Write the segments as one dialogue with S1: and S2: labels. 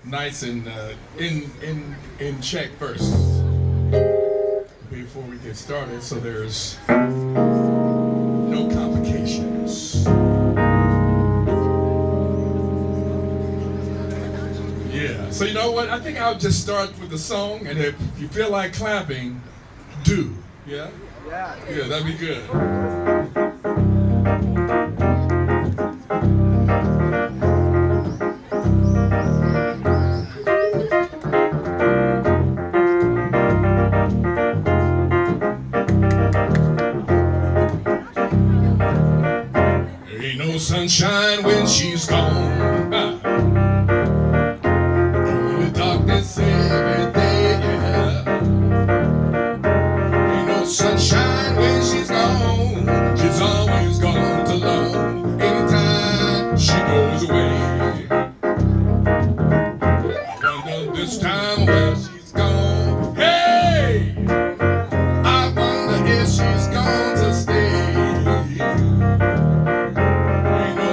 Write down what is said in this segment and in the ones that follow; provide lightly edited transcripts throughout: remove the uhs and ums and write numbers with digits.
S1: Nice and in check first before we get started, so there's no complications. Yeah, so you know what? I think I'll just start with the song, and if you feel like clapping, do. Yeah? Yeah, that'd be good. Sunshine when she's gone, only darkness every day, yeah. Ain't no sunshine when she's gone, she's always gone too long, anytime she goes away. I wonder this time where she's gone, hey, I wonder if she's gone to stay.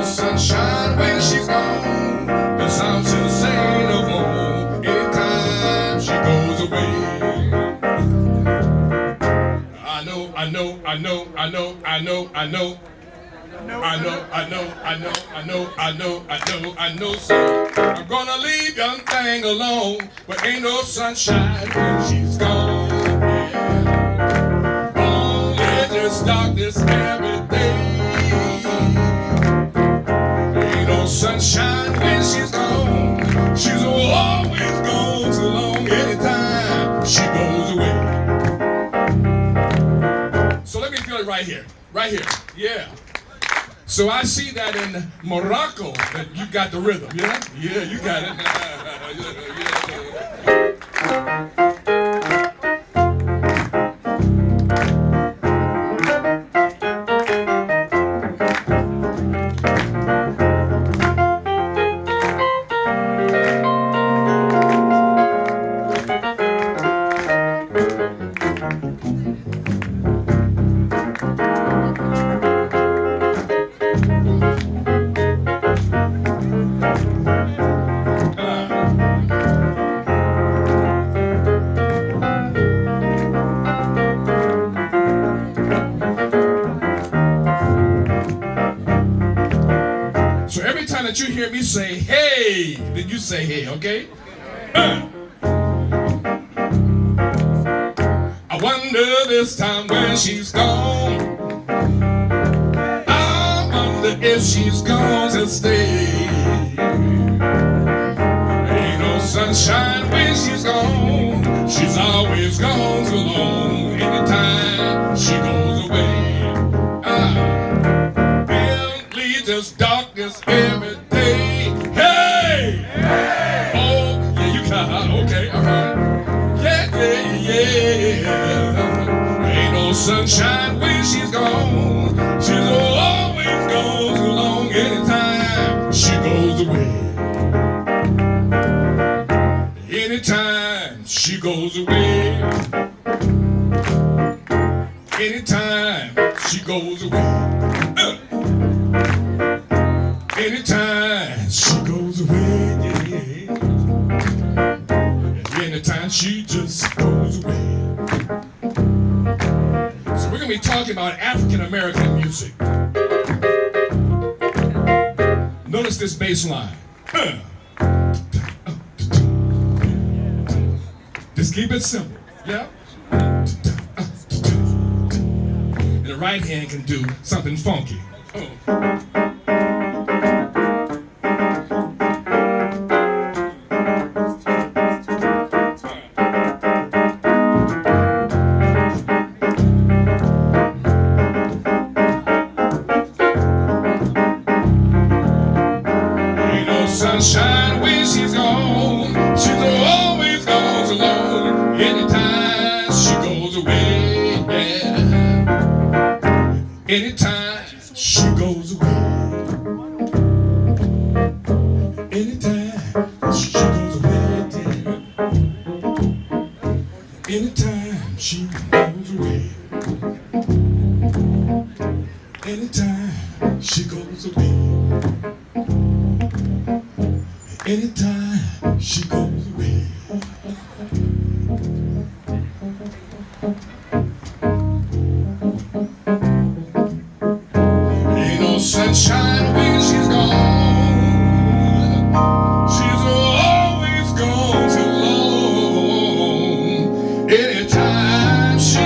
S1: Sunshine when she's gone, the sound she'll say no more, anytime she goes away. I know, so I'm gonna leave young thing alone, but ain't no sunshine when she's gone, yeah. Only just darkness every day. Sunshine when she's gone, she's always gone too long, anytime she goes away. So let me feel it right here, yeah. So I see that in Morocco, that you got the rhythm, yeah? Yeah, you got it. Yeah. That you hear me say, hey, then you say, hey, okay? I wonder this time when she's gone, I wonder if she's going to stay. Ain't no sunshine when she's gone, she's always gone too long, anytime she goes away. Just darkness every day. Hey! Hey! Oh, yeah, you got okay, all right. Yeah. Ain't no sunshine when she's gone. She's always gone too long, anytime she goes away. Anytime she goes away. Anytime she goes away. Anytime she goes away, yeah. Anytime she just goes away. So we're gonna be talking about African American music. Notice this bass line. Just keep it simple, yeah? And the right hand can do something funky. sunshine when she's gone. She's always goes alone anytime she goes away. Yeah. Anytime she goes away. Anytime she goes away. Yeah. Anytime she goes away. Anytime she goes away. Anytime she goes away. Ain't no sunshine when she's gone. She's always gone too long. Anytime she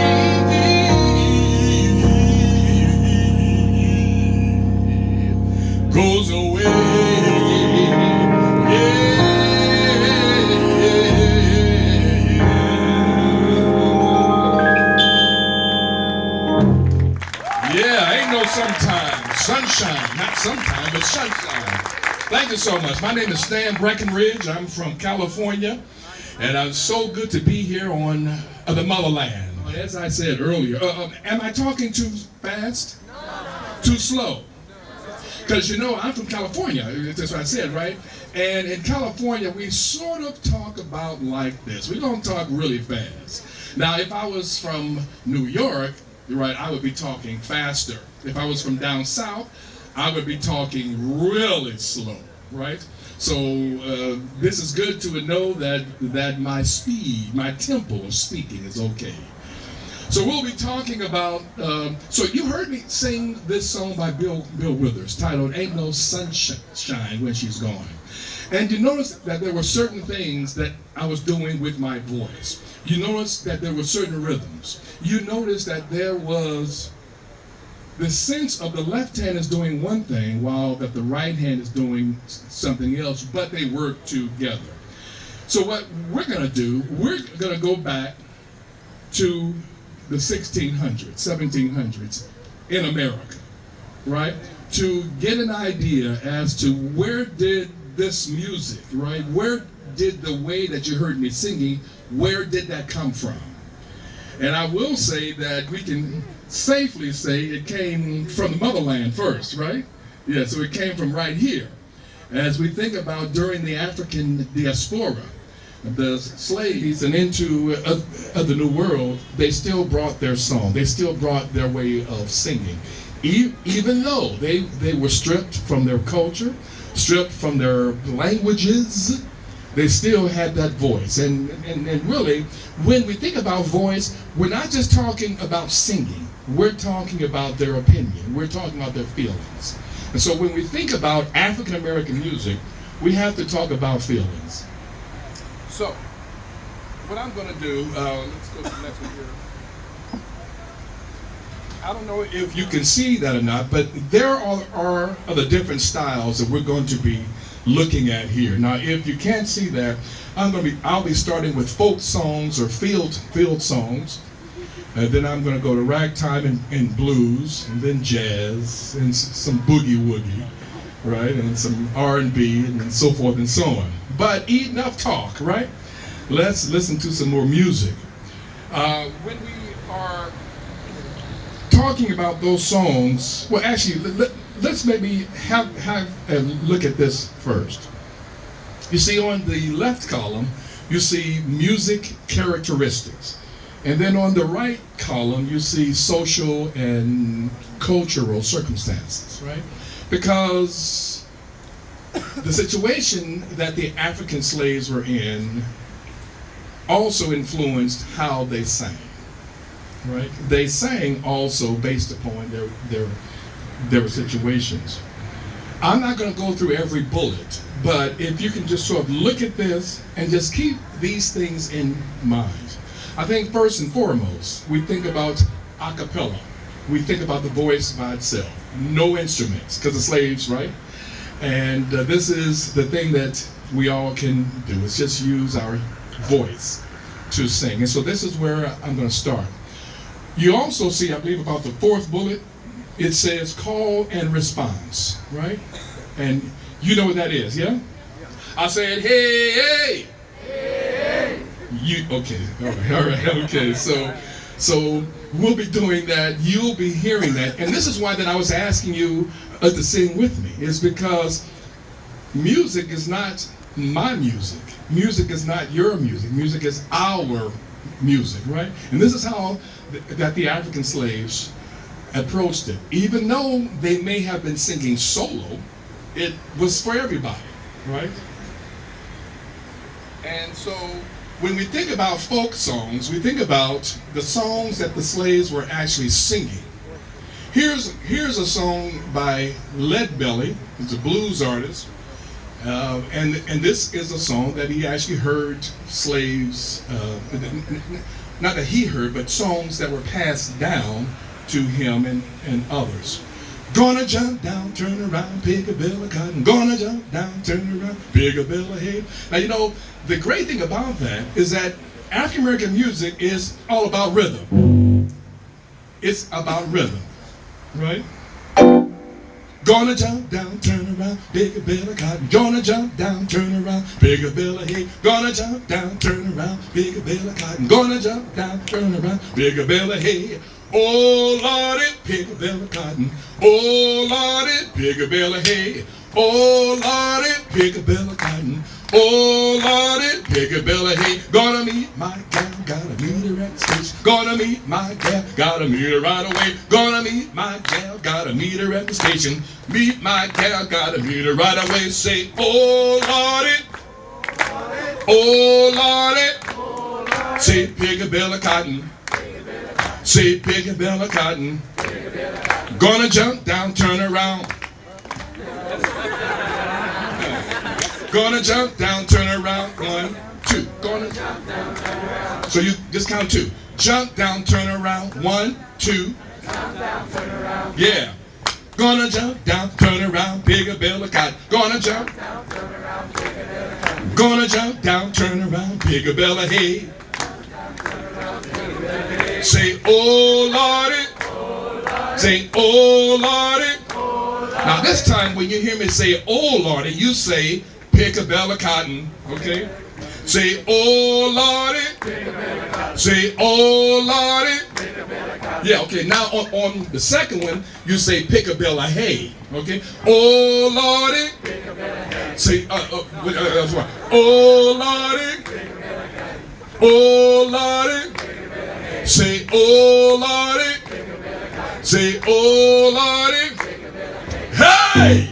S1: goes away. Yeah, ain't no sometime. Sunshine, not sometime, but sunshine. Thank you so much. My name is Stan Breckenridge. I'm from California, and I'm so good to be here on the motherland. As I said earlier, am I talking too fast? No. Too slow? Because you know, I'm from California, that's what I said, right? And in California, we sort of talk about like this. We don't talk really fast. Now, if I was from New York, right, I would be talking faster. If I was from down south, I would be talking really slow, right? So this is good to know that my speed, my tempo of speaking is okay. So we'll be talking about, so you heard me sing this song by Bill Withers titled Ain't No Sunshine When She's Gone. And you notice that there were certain things that I was doing with my voice. You notice that there were certain rhythms. You notice that there was the sense of the left hand is doing one thing while that the right hand is doing something else, but they work together. So what we're gonna do, we're gonna go back to the 1600s, 1700s in America, right? To get an idea as to where did this music, right? Where did the way that you heard me singing, where did that come from? And I will say that we can safely say it came from the motherland first, right? Yeah, so it came from right here. As we think about during the African diaspora, the slaves and into the New World, they still brought their song. They still brought their way of singing. Even though they were stripped from their culture, stripped from their languages, they still had that voice. And really, when we think about voice, we're not just talking about singing. We're talking about their opinion. We're talking about their feelings. And so when we think about African American music, we have to talk about feelings. So, what I'm going to do, let's go to the next one here. I don't know if you can see that or not, but there are the different styles that we're going to be looking at here. Now, if you can't see that, I'll be starting with folk songs or field songs, and then I'm going to go to ragtime and blues, and then jazz, and some boogie woogie, right, and some R&B, and so forth and so on. But enough talk, right? Let's listen to some more music. When we are talking about those songs, well, actually, let's maybe have a look at this first. You see, on the left column, you see music characteristics. And then on the right column, you see social and cultural circumstances, right? Because the situation that the African slaves were in also influenced how they sang, right? They sang also based upon their situations. I'm not going to go through every bullet, but if you can just sort of look at this and just keep these things in mind. I think first and foremost, we think about a cappella. We think about the voice by itself, no instruments, because the slaves, right? And this is the thing that we all can do, is just use our voice to sing. And so this is where I'm going to start. You also see, I believe, about the fourth bullet, it says call and response, right? And you know what that is, yeah? I said, hey, hey. You okay? All right, okay. So we'll be doing that. You'll be hearing that, and this is why that I was asking you to sing with me. Is because music is not my music. Music is not your music. Music is our music, right? And this is how that the African slaves approached it. Even though they may have been singing solo, it was for everybody, right? And so when we think about folk songs, we think about the songs that the slaves were actually singing. Here's a song by Leadbelly. He's a blues artist. And this is a song that he actually heard slaves, not that he heard, but songs that were passed down to him and others. Gonna jump down, turn around, pick a bill of cotton. Gonna jump down, turn around, pick a bill of hay. Now, you know, the great thing about that is that African American music is all about rhythm. It's about rhythm, right? Gonna jump down, turn around, pick a bill of cotton. Gonna jump down, turn around, pick a bill of hay. Gonna jump down, turn around, pick a bill of cotton. Gonna jump down, turn around, pick a bill of hay. Oh Lordy, pick a bill of cotton. Oh Lordy, pick a bill of hay. Oh Lordy, pick a bill of cotton. Oh Lordy, pick a bill of hay. Gonna meet my gal, gotta meet her at the station. Gonna meet my gal, gotta meet her right away. Gonna meet my gal, gotta meet her at the station. Meet my gal, gotta meet her right away. Say, oh Lordy, oh Lordy. Say, pick a bill of cotton. Say, pick a bill of cotton. Gonna jump down, turn around. Gonna jump down, turn around. 1, 2. Gonna jump down, turn around. So you just count 2. Jump down, turn around. 1, 2. Jump down, turn around. Yeah. Gonna jump down, turn around. Pick a bill of cotton. Gonna jump down, turn around. Pick a bill of cotton. Gonna jump down, turn around. Pick a bill of hay. Say, oh Lordy. Oh, Lordy. Say, oh Lordy. Oh, Lordy. Now this time when you hear me say, oh Lordy, you say, pick a bill of cotton, okay? Say, oh Lordy. Say, oh Lordy. Yeah, okay, now on the second one, you say, pick a bill of hay, okay? Oh Lordy. Say, oh Lordy. Oh Lordy. Say, oh Lordy. Say, oh Lordy. Hey!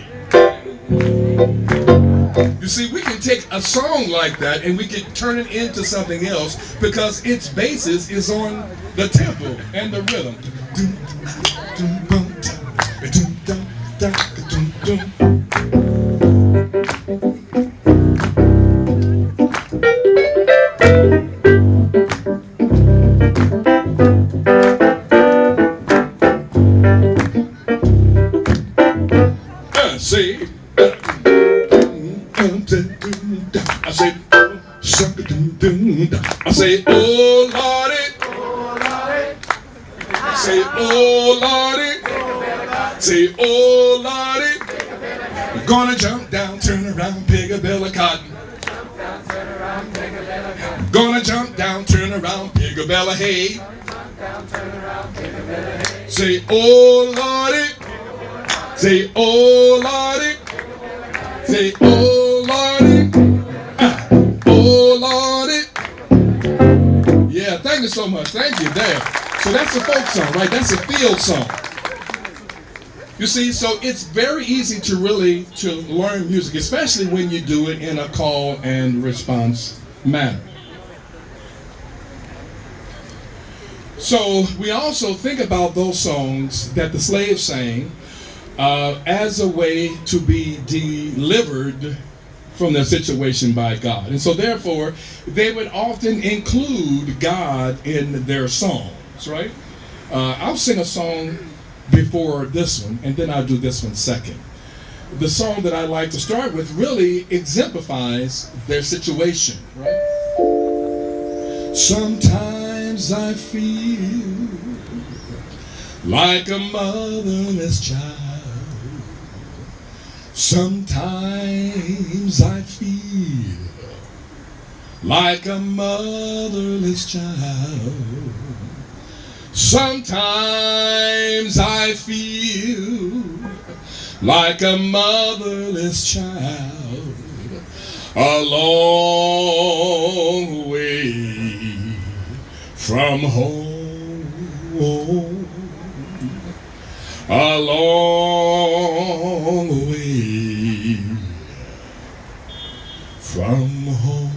S1: You see, we can take a song like that and we can turn it into something else because its basis is on the tempo and the rhythm. See? I say, oh Lordy. Say, oh Lordy. Say, oh Lordy. We're gonna jump down, turn around, pick a bill of cotton. Gonna jump down, turn around, pick a bill of hay. Say, oh Lordy. Say, oh Lordy. Say, oh Lordy. Oh Lordy. Yeah, thank you so much. Thank you there. So that's a folk song, right? That's a field song. You see, so it's very easy to learn music, especially when you do it in a call and response manner. So we also think about those songs that the slaves sang as a way to be delivered from their situation by God. And so therefore, they would often include God in their songs, right? I'll sing a song before this one, and then I'll do this one second. The song that I like to start with really exemplifies their situation, right? Sometimes I feel like a motherless child. Sometimes I feel like a motherless child. Sometimes I feel like a motherless child, a long way from home, a long way from home.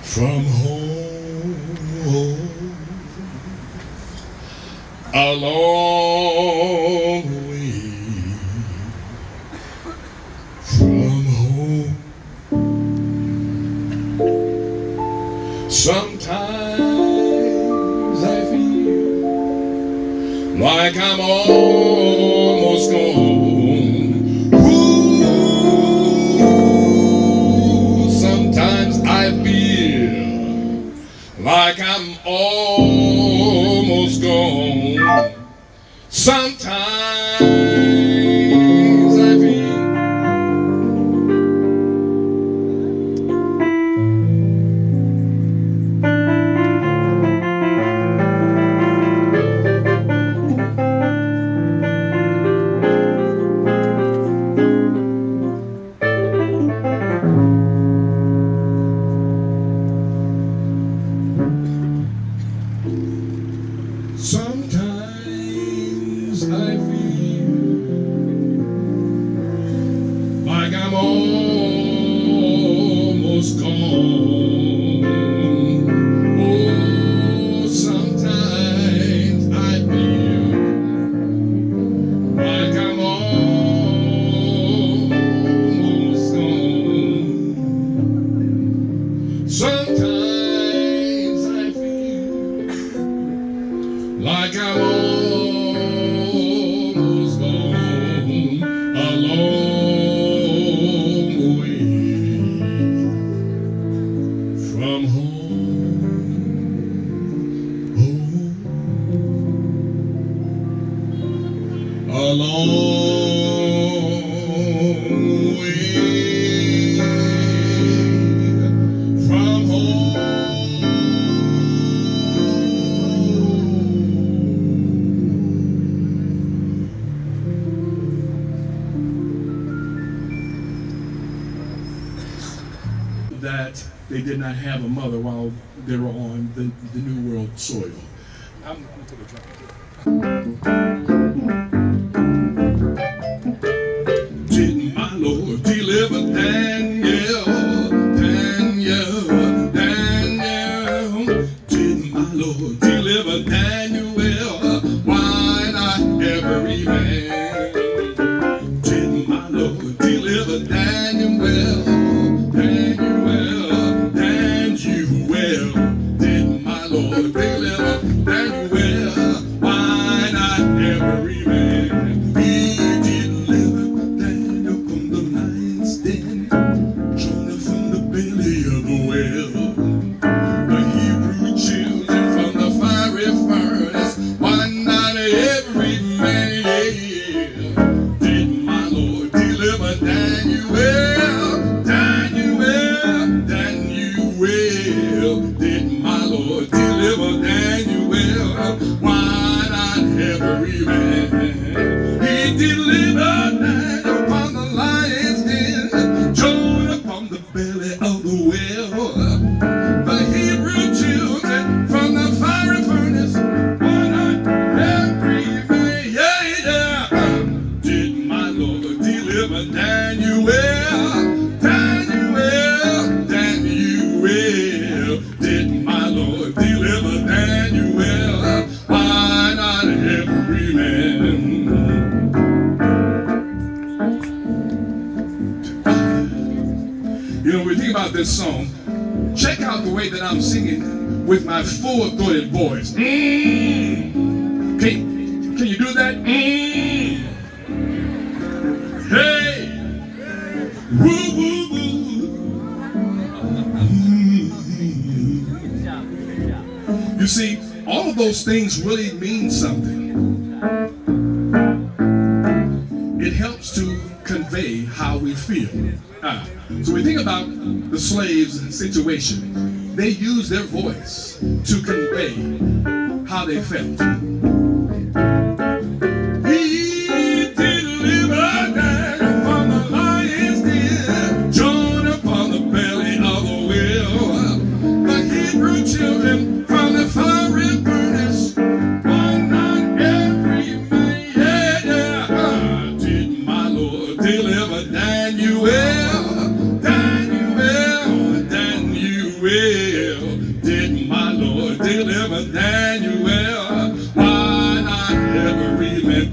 S1: From home, a long way from home. Sometimes I feel like I'm almost gone. Ooh, sometimes I feel like I'm almost gone. Sometimes I feel Sometimes I feel like I'm almost gone. Oh, sometimes I feel like I'm almost gone. Sometimes I feel like I'm almost gone, a long way from home, a long way from home. That they did not have a mother while they were on the New World soil. I'm going to take a drink. Did my Lord deliver Daniel? Daniel, Daniel. Did my Lord deliver Daniel? Why not every man? Did my Lord deliver Daniel? Did my Lord deliver Daniel? Why not every man? He delivered Daniel from the lion's den, Jonah from the belly of the whale, the Hebrew children from the fiery furnace. Why not every man? Did my Lord deliver Daniel? Daniel, Daniel. Did my Lord deliver Daniel? Why not every man? He delivered Daniel from the lion's den, Jonah from the belly of the whale, the Hebrew children from the fiery furnace. Why not every man? Yeah, yeah. Did my Lord deliver Daniel? Daniel, Daniel. Did my Lord deliver Daniel? about this song, check out the way that I'm singing with my full-throated voice. Can you do that? Hey, woo, woo, woo. You see, all of those things really mean something. It helps to convey how we feel. So we think about the slaves' situation. They used their voice to convey how they felt. He delivered them from the lion's den, drawn upon the belly of the whale. The Hebrew children from the fiery furnace, one not every man. Yeah. Did my Lord deliver Daniel? Did my Lord deliver Daniel? Why not every man?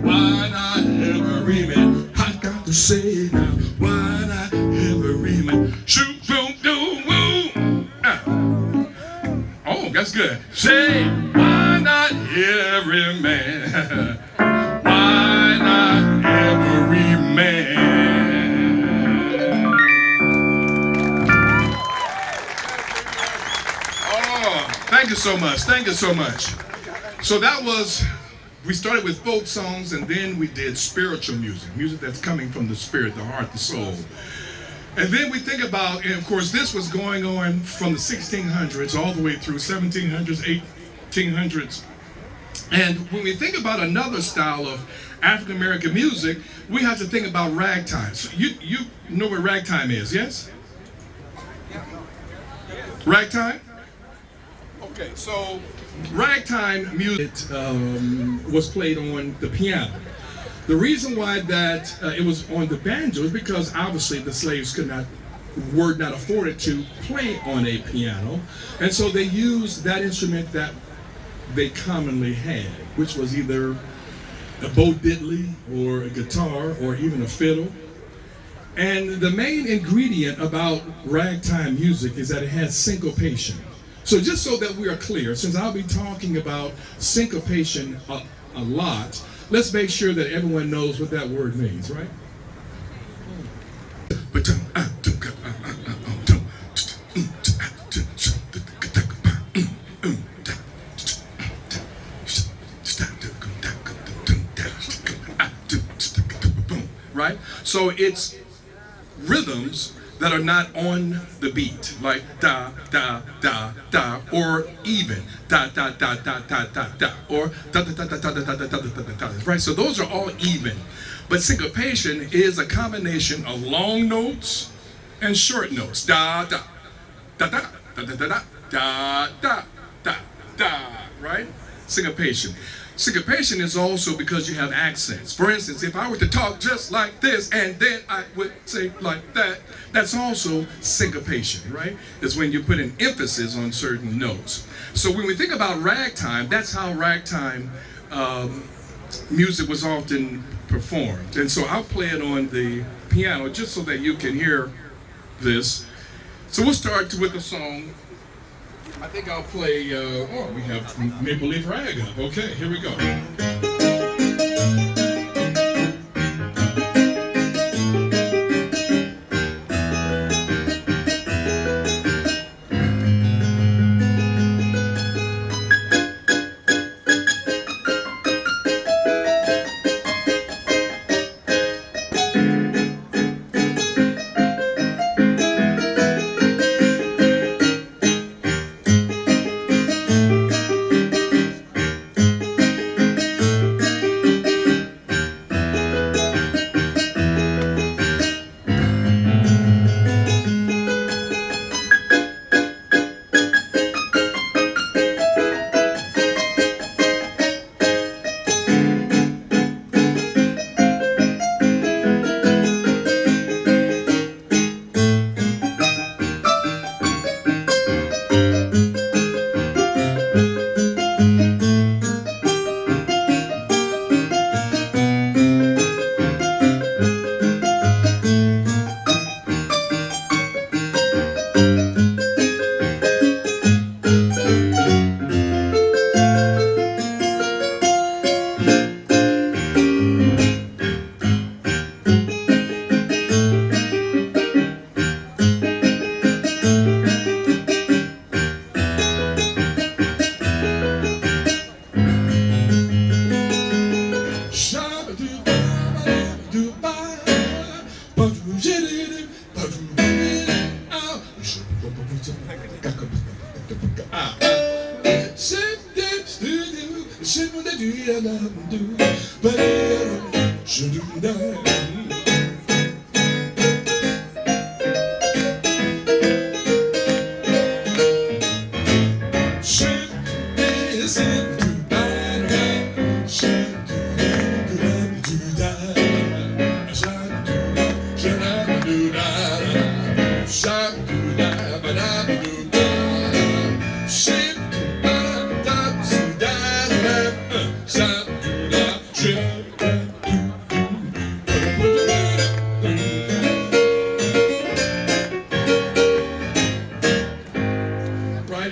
S1: Why not every man? I got to say now, why not every man? Shoot, boom, boom, boom. Oh, that's good. Say, why not every man? Why not every man? Thank you so much. Thank you so much. So that was, we started with folk songs, and then we did spiritual music, music that's coming from the spirit, the heart, the soul. And then we think about, and of course this was going on from the 1600s all the way through 1700s, 1800s. And when we think about another style of African American music, we have to think about ragtime. So you know what ragtime is, yes? Ragtime? Okay, so ragtime music was played on the piano. The reason why that it was on the banjo is because obviously the slaves were not afforded to play on a piano, and so they used that instrument that they commonly had, which was either a bow diddley or a guitar or even a fiddle. And the main ingredient about ragtime music is that it has syncopation. So just so that we are clear, since I'll be talking about syncopation a lot, let's make sure that everyone knows what that word means, right? Right? So it's rhythms that are not on the beat, like da, da, da, da, or even da, da, da, da, da, da, da, or da, da, da, da, da, da, da, da, da, da, da, right? So those are all even. But syncopation is a combination of long notes and short notes. Da, da, da, da, da, da, da, da, da, da, da, right? Syncopation. Syncopation is also because you have accents. For instance, if I were to talk just like this and then I would say like that, that's also syncopation, right? It's when you put an emphasis on certain notes. So when we think about ragtime, that's how ragtime music was often performed. And so I'll play it on the piano just so that you can hear this. So we'll start with a song. I think I'll play, we have Maple Leaf Rag up. Okay, here we go.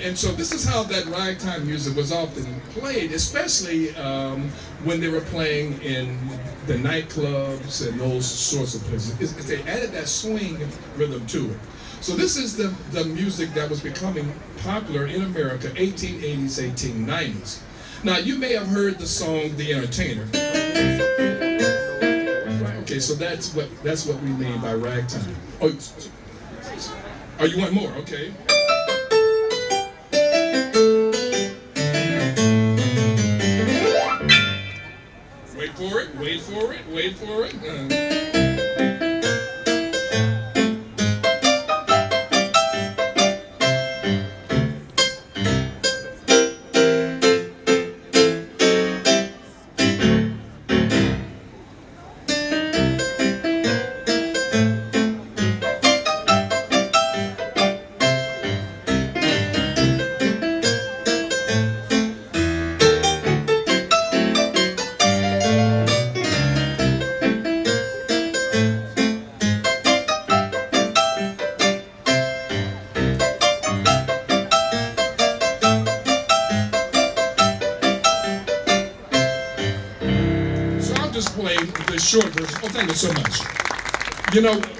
S1: And so this is how that ragtime music was often played, especially when they were playing in the nightclubs and those sorts of places. They added that swing rhythm to it. So this is the music that was becoming popular in America, 1880s, 1890s. Now you may have heard the song "The Entertainer." Okay, so that's what we mean by ragtime. Oh, you want more? Okay. Wait for it. Just play the short version. Oh, thank you so much.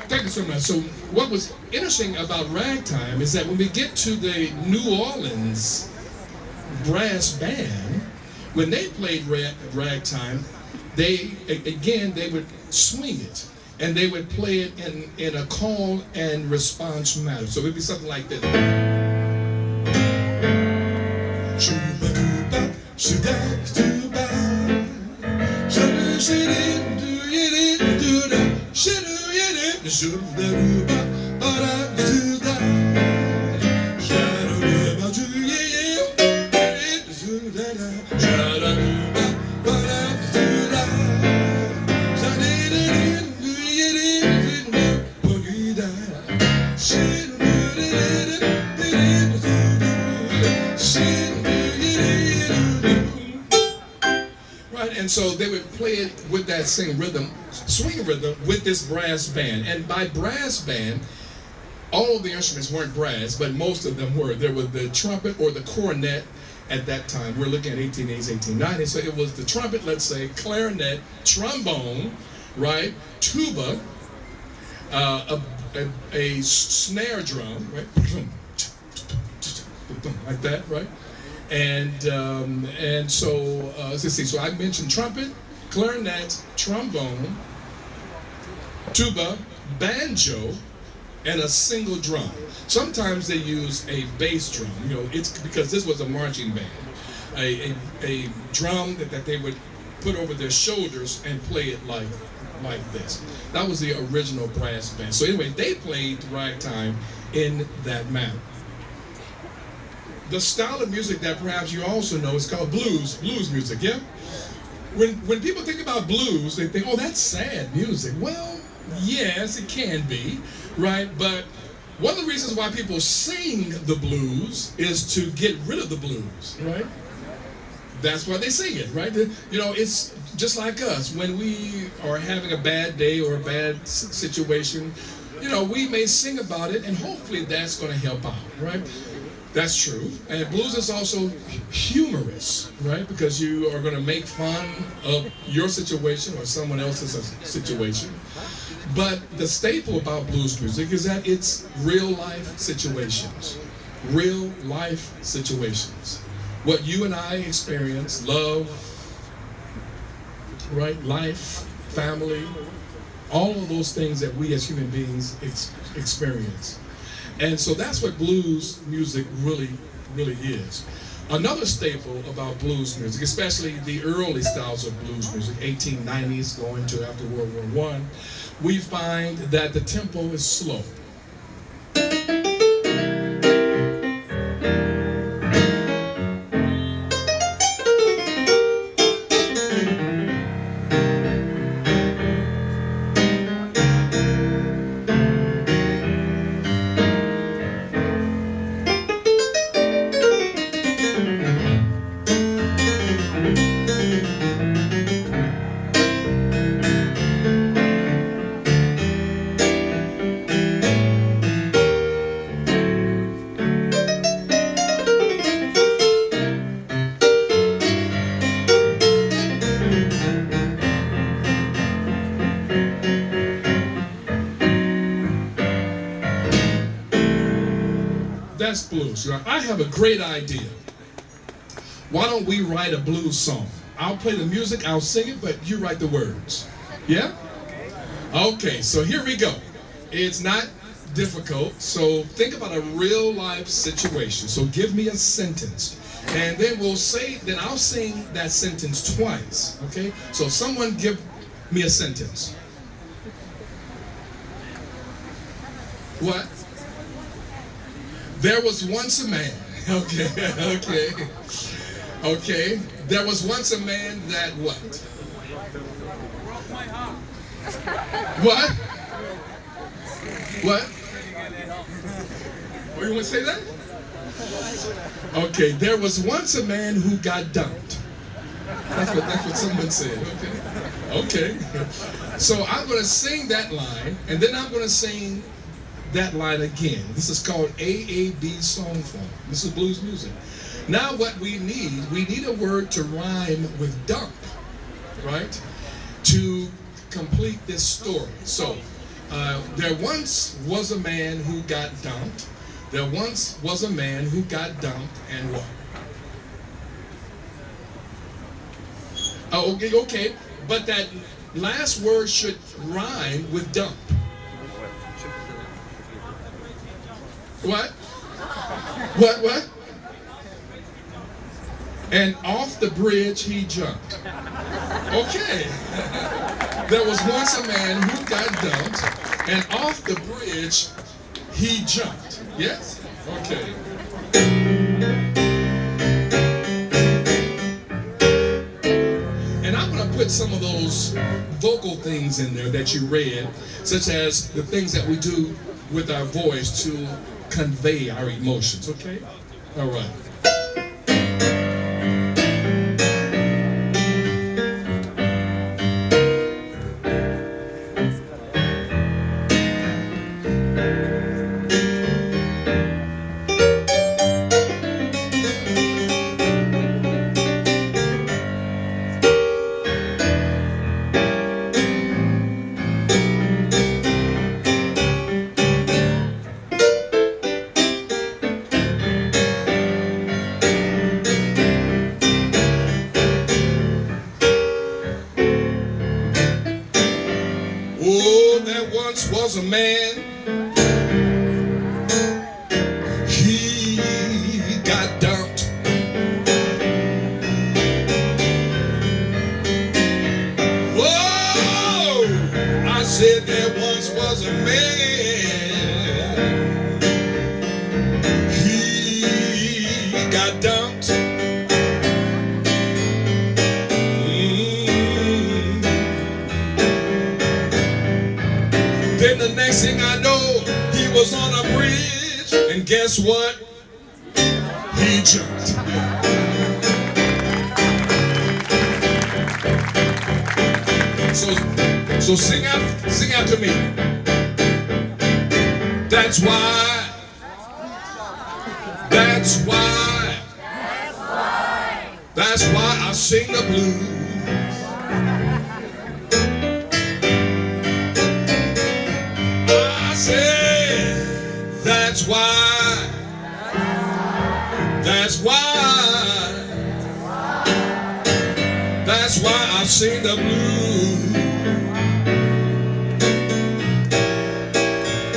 S1: Thank you so much. So what was interesting about ragtime is that when we get to the New Orleans brass band, when they played ragtime, they would swing it, and they would play it in a call and response manner. So it would be something like this. And so they would play it with that same rhythm, swing rhythm, with this brass band. And by brass band, all of the instruments weren't brass, but most of them were. There was the trumpet or the cornet at that time. We're looking at 1880s, 1890s. So it was the trumpet, let's say, clarinet, trombone, right, tuba, a snare drum, right, like that, right? And so let's see. So I mentioned trumpet, clarinet, trombone, tuba, banjo, and a single drum. Sometimes they use a bass drum. It's because this was a marching band, a drum that they would put over their shoulders and play it like this. That was the original brass band. So anyway, they played ragtime in that manner. The style of music that perhaps you also know is called blues music, yeah? When people think about blues, they think, oh, that's sad music. Well, yes, it can be, right? But one of the reasons why people sing the blues is to get rid of the blues, right? That's why they sing it, right? It's just like us. When we are having a bad day or a bad situation, we may sing about it, and hopefully that's going to help out, right? That's true. And blues is also humorous, right? Because you are going to make fun of your situation or someone else's situation. But the staple about blues music is that it's real life situations. Real life situations. What you and I experience, love, right? Life, family, all of those things that we as human beings experience. And so that's what blues music really is. Another staple about blues music, especially the early styles of blues music, 1890s going to after World War I, we find that the tempo is slow. That's blues. I have a great idea. Why don't we write a blues song? I'll play the music, I'll sing it, but you write the words. Yeah? Okay, so here we go. It's not difficult, so think about a real life situation. So give me a sentence, and then then I'll sing that sentence twice, okay? So someone give me a sentence. What? There was once a man. Okay, okay. Okay. There was once a man that what?
S2: Broke my heart.
S1: What? What? Oh, you want to say that? Okay. There was once a man who got dumped. That's what someone said. Okay. Okay. So I'm going to sing that line, and then I'm going to sing that line again. This is called AAB song form. This is blues music. Now what we need a word to rhyme with dump, right? To complete this story. So, there once was a man who got dumped. There once was a man who got dumped and what? Oh, okay. But that last word should rhyme with dump. What? What? And off the bridge he jumped. Okay. There was once a man who got dumped, and off the bridge he jumped. Yes? Okay. And I'm going to put some of those vocal things in there that you read, such as the things that we do with our voice to convey our emotions, okay? All right. Oh, there once was a man. He got dumped. Whoa! I said there once was a man. He got dumped. Then the next thing I know, he was on a bridge, and guess what? He jumped. So sing after me. That's why I sing the blues. That's why I sing the blues.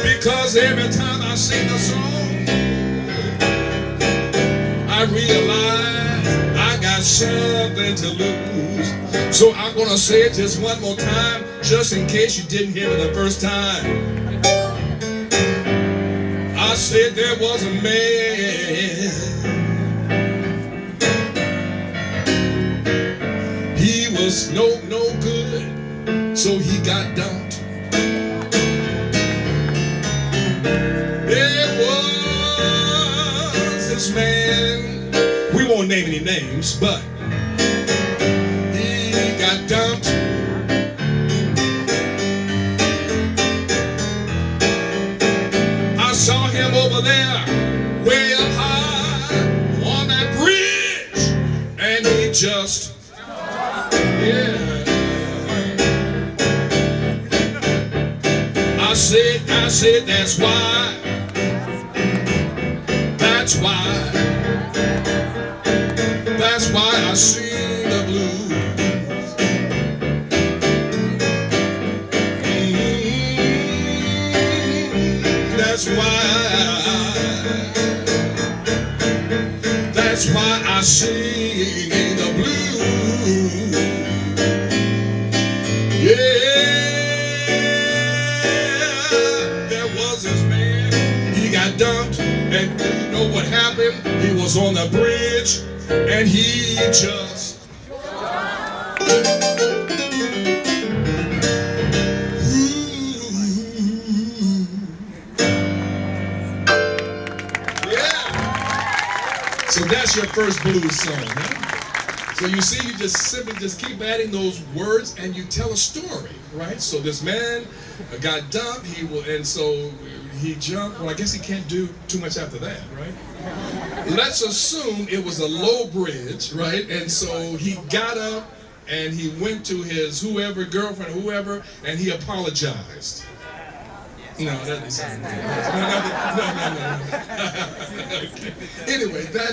S1: Because every time I sing a song, I realize got something to lose. So I'm gonna say it just one more time, just in case you didn't hear me the first time. I said there was a man. He was no good, so he got dumped. There was this man, we won't name any names, but he got dumped. I saw him over there, way up high on that bridge, and he just, yeah. I said, that's why I sing the blues. That's why I sing the blues. Yeah, there was this man, he got dumped, and you know what happened? He was on the bridge, and he just So that's your first blues song, huh? So you see, you just simply keep adding those words and you tell a story, right? So this man got dumped, and so he jumped. Well, I guess he can't do too much after that, right? Let's assume it was a low bridge, right? And so he got up and he went to his girlfriend, whoever, and he apologized. No, that didn't sound good. No. Okay. Anyway, that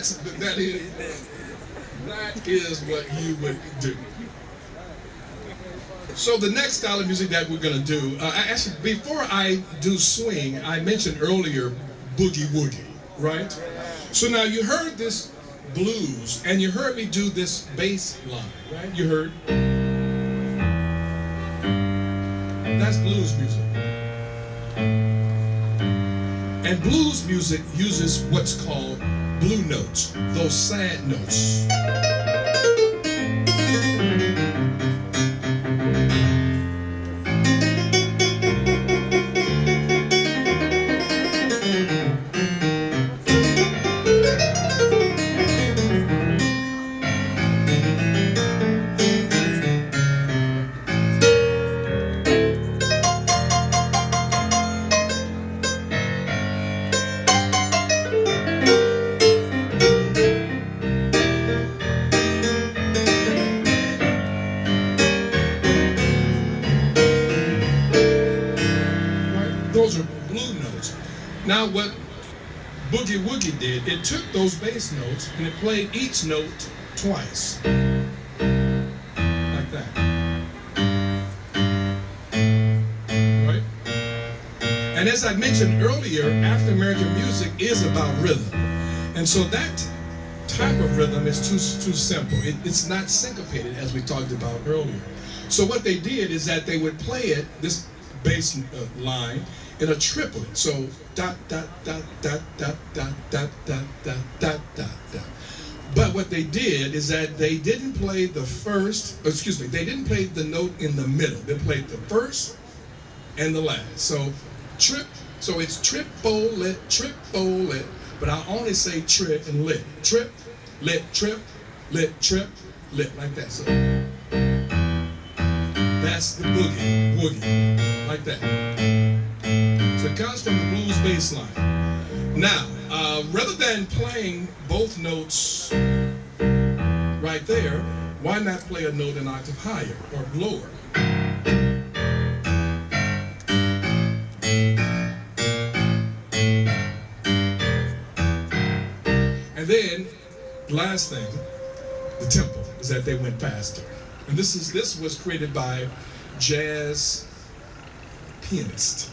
S1: is what you would do. So the next style of music that we're going to do, actually, before I do swing, I mentioned earlier boogie woogie, right? So now you heard this blues, and you heard me do this bass line, right? You heard? That's blues music. And blues music uses what's called blue notes, those sad notes. Those are blue notes. Now what boogie woogie did, it took those bass notes and it played each note twice. Like that. Right? And as I mentioned earlier, African American music is about rhythm. And so that type of rhythm is too simple. It's not syncopated as we talked about earlier. So what they did is that they would play it, this bass line, in a triplet. So dot dot dot dot dot dot dot dot dot dot dot dot. But what they did is that they didn't play they didn't play the note in the middle. They played the first and the last. So it's trip-o-lit, trip-o-lit, but I only say trip and lit. Trip, lit, trip, lit, like that. So that's the boogie, woogie, like that. So it comes from the blues bass line. Now, rather than playing both notes right there, why not play a note an octave higher or lower? And then, last thing, the tempo, is that they went faster. And this was created by jazz pianist.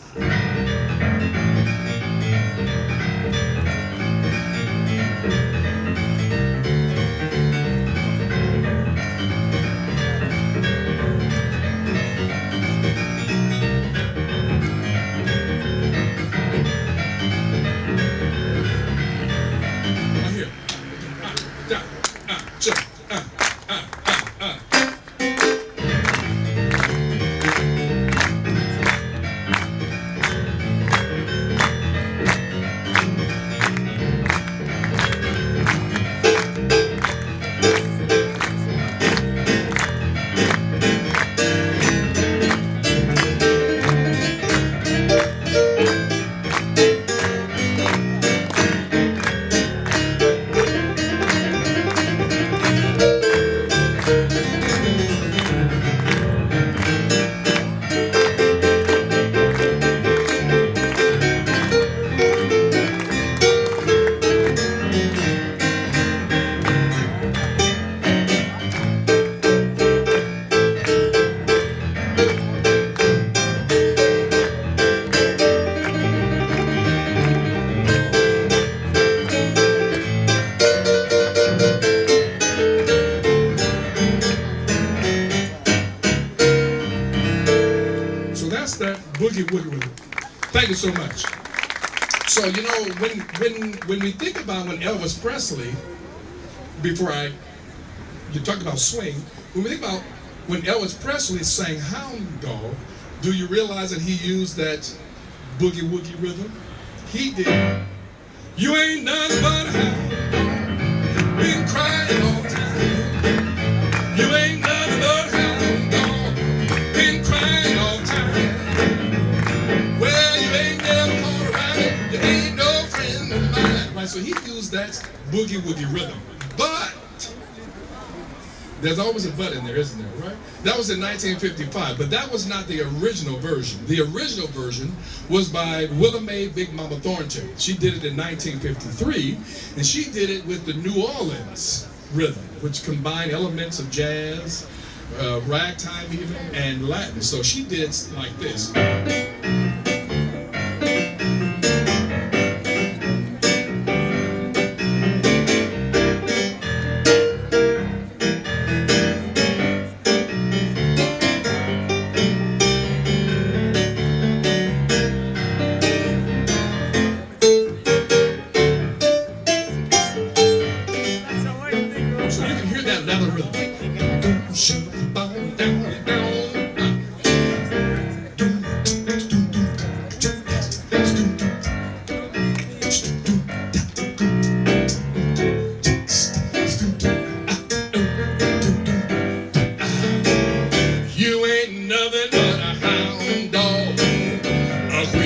S1: boogie woogie rhythm. Thank you so much. So you know, when we think about when Elvis Presley, you talk about swing, when we think about when Elvis Presley sang Hound Dog, do you realize that he used that boogie woogie rhythm? He did. You ain't nothing but a hound dog, been crying all the time. You ain't nothing but a hound dog, been crying all the time. Well, you ain't never caught around it, you ain't no friend of mine. Right, so he used that boogie woogie rhythm. But there's always a but in there, isn't there, right? That was in 1955, but that was not the original version. The original version was by Willa Mae Big Mama Thornton. She did it in 1953, and she did it with the New Orleans rhythm, which combined elements of jazz, ragtime even, and Latin. So she did like this.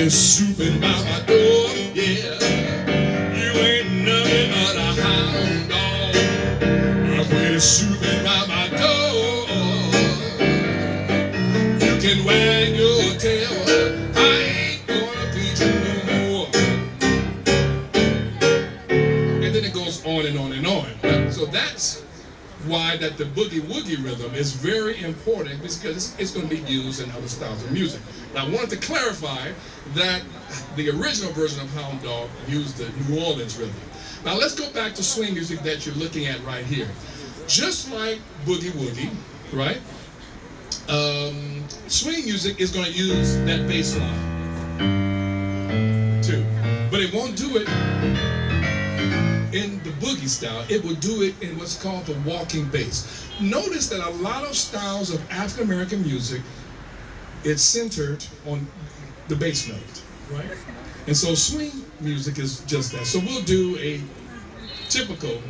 S1: Swooping by my door, yeah. You ain't nothing but a hound dog. Quit swooping by my door. You can wag your tail, I ain't gonna feed you no more. And then it goes on and on and on. So that's why that the boogie woogie rhythm is very important, because it's going to be used in other styles of music. Now I wanted to clarify that the original version of Hound Dog used the New Orleans rhythm. Now let's go back to swing music that you're looking at right here. Just like boogie woogie, right? Swing music is going to use that bass line too, but it won't do it in the boogie style. It will do it in what's called the walking bass. Notice that a lot of styles of African American music, it's centered on the bass note, right? And so swing music is just that. So we'll do a typical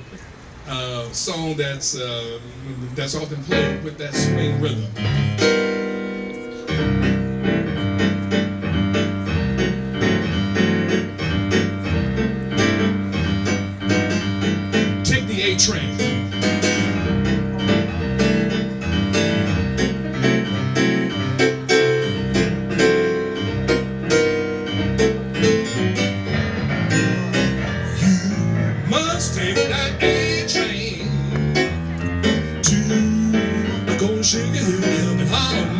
S1: song that's often played with that swing rhythm. Take the A train. Take that A train to go shake a hill in Harlem.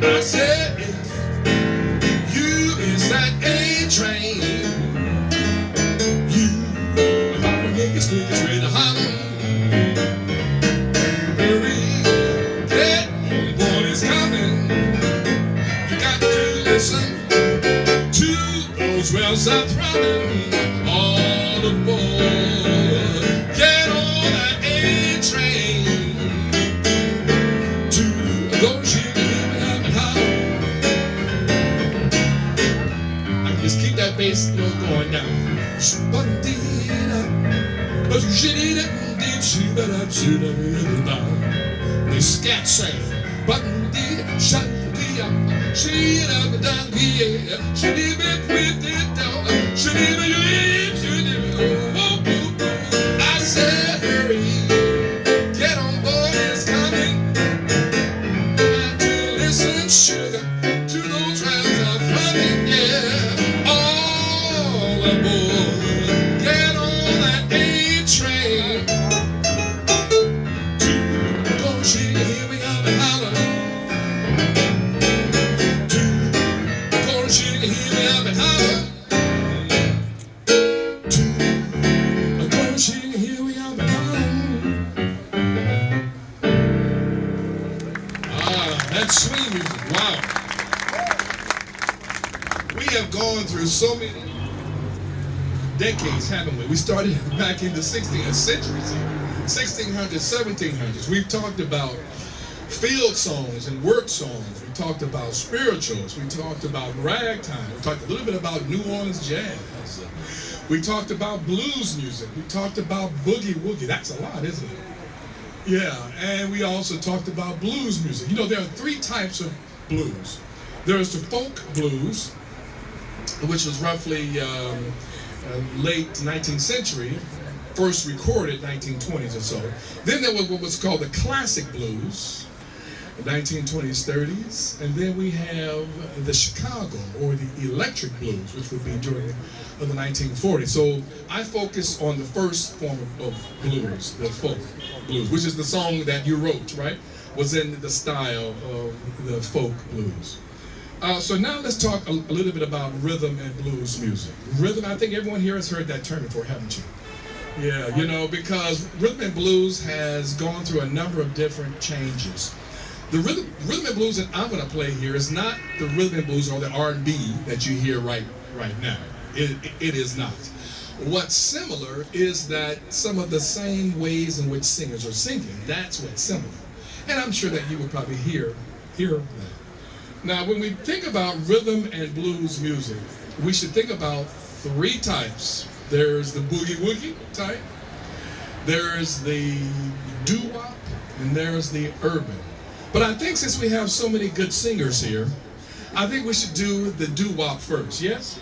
S1: I said if you miss that A train, you gotta make it quick straight to Harlem. Hurry, get on board, it's coming. You got to listen to those rails are throbbing. All aboard, get on that A train to go shake it up and I can just keep that bass note going down. They scat say, I said hurry, get on board, it's coming. Got to listen, sugar, to those rounds of running, yeah. All aboard, get on that A train to go shake, here we go and holler. To go shake, here we go and holler. That's swing music. Wow. have gone through so many decades, haven't we? We started back in the 16th centuries, 1600s, 1700s. We've talked about field songs and work songs. We talked about spirituals. We talked about ragtime. We talked a little bit about New Orleans jazz. We talked about blues music. We talked about boogie woogie. That's a lot, isn't it? Yeah, and we also talked about blues music. You know, there are three types of blues. There's the folk blues, which was roughly late 19th century, first recorded 1920s or so. Then there was what was called the classic blues, 1920s, 30s, and then we have the Chicago or the electric blues, which would be during the 1940s. So I focus on the first form of blues, the folk blues, which is the song that you wrote, right? Was in the style of the folk blues. So now let's talk a little bit about rhythm and blues music. Rhythm, I think everyone here has heard that term before, haven't you? Yeah, you know, because rhythm and blues has gone through a number of different changes. The rhythm and blues that I'm going to play here is not the rhythm and blues or the R&B that you hear right now. It is not. What's similar is that some of the same ways in which singers are singing, that's what's similar. And I'm sure that you would probably hear that. Now, when we think about rhythm and blues music, we should think about three types. There's the boogie woogie type, there's the doo-wop, and there's the urban. But I think since we have so many good singers here, I think we should do the doo-wop first, yes?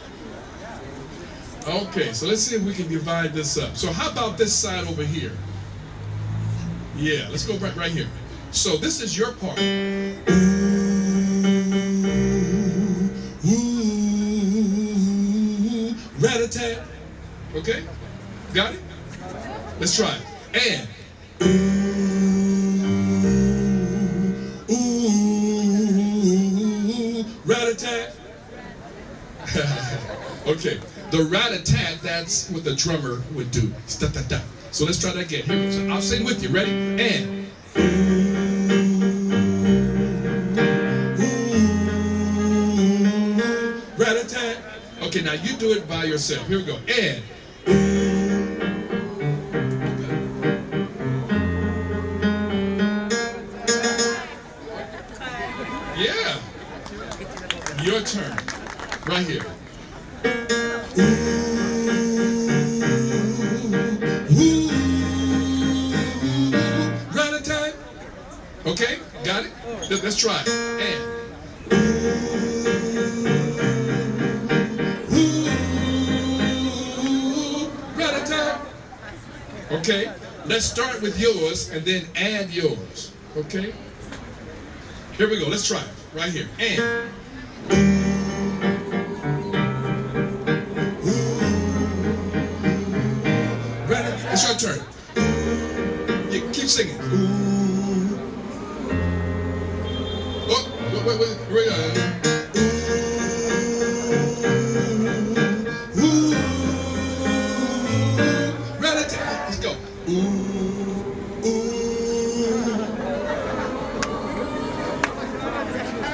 S1: Okay, so let's see if we can divide this up. So how about this side over here? Yeah, let's go right here. So this is your part. Rat-a-tat. Okay? Got it? Let's try it. And rat-a-tat. Okay. The rat-a-tat, that's what the drummer would do. Sta-ta-ta. So let's try that again. Here. So I'll sing with you. Ready? And rat-a-tat. Okay, now you do it by yourself. Here we go. And yeah. Your turn. Right here. Rat-a-tat. Okay, got it? Let's try it. And okay, let's start with yours and then add yours. Okay? Here we go. Let's try it. Right here. And it's your turn. You keep singing. Oh, wait. Let's go.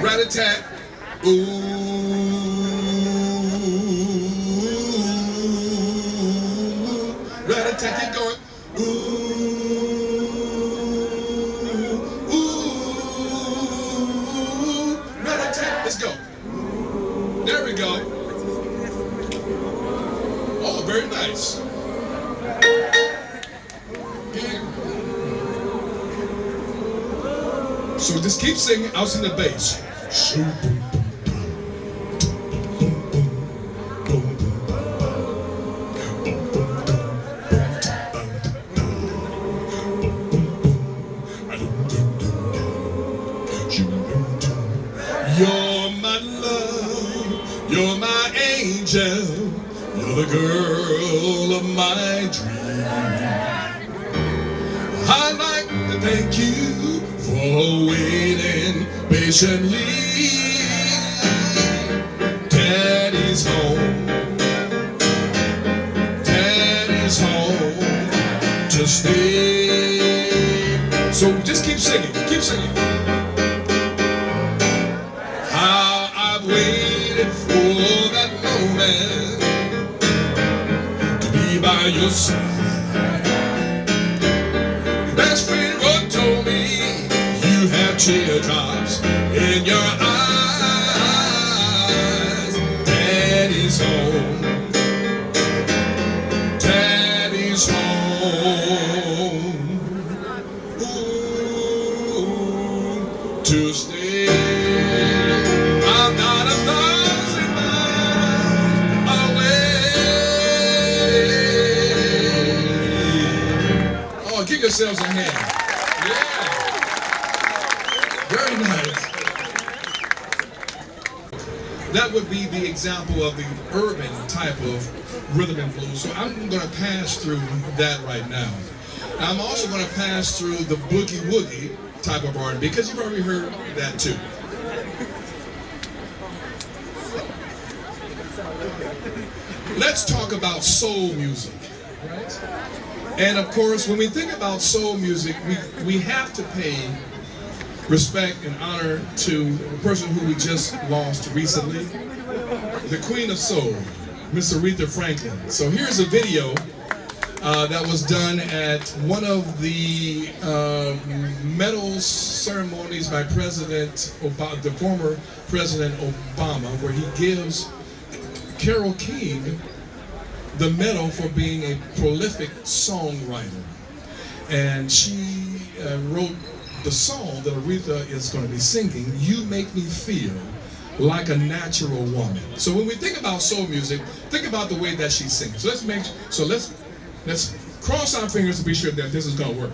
S1: Rat-a-tat. Rat-a-tat. Keep going. Rat-a-tat. Let's go. There we go. Oh, very nice. So just keep singing. I'll sing the bass. You're my love, you're my angel, you're the girl of my dream. I'd like to thank you for waiting patiently. Daddy's home, Daddy's home to stay. So just keep singing, keep singing. How I've waited for that by your side. Best friend Road told me you have teardrops in your eyes. Daddy's home. Daddy's home. Ooh, to stay. I'm not 1,000 miles away. Oh, give yourselves a hand. Yeah. Very nice. That would be the example of the urban type of rhythm and blues. So I'm going to pass through that right now. I'm also going to pass through the boogie woogie type of R&B because you've already heard that too. Let's talk about soul music. Right? And of course, when we think about soul music, we have to pay respect and honor to the person who we just lost recently, the Queen of Soul, Miss Aretha Franklin. So here's a video that was done at one of the medal ceremonies by President Obama, the former President Obama, where he gives Carole King the medal for being a prolific songwriter. And she wrote the song that Aretha is going to be singing, "You Make Me Feel Like a Natural Woman." So when we think about soul music, think about the way that she sings. So let's cross our fingers to be sure that this is going to work.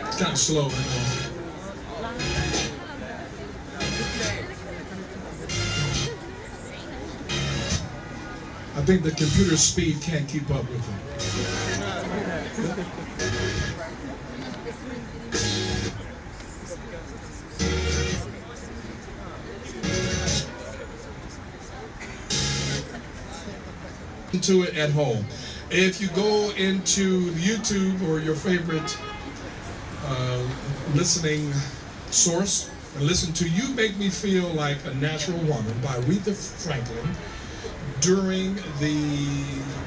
S1: It's kind of slow, I know. I think the computer speed can't keep up with it. To it at home. If you go into YouTube or your favorite listening source and listen to "You Make Me Feel Like a Natural Woman" by Aretha Franklin, during the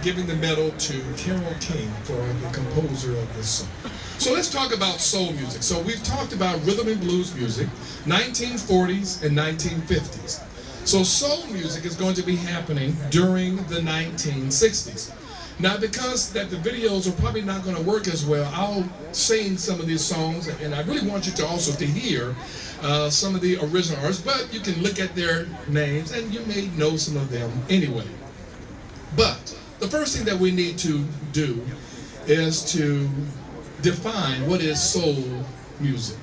S1: giving the medal to Carole King for the composer of this song. So let's talk about soul music. So we've talked about rhythm and blues music, 1940s and 1950s. So soul music is going to be happening during the 1960s. Now, because that the videos are probably not going to work as well, I'll sing some of these songs, and I really want you to also to hear some of the original artists, but you can look at their names and you may know some of them anyway. But the first thing that we need to do is to define what is soul music.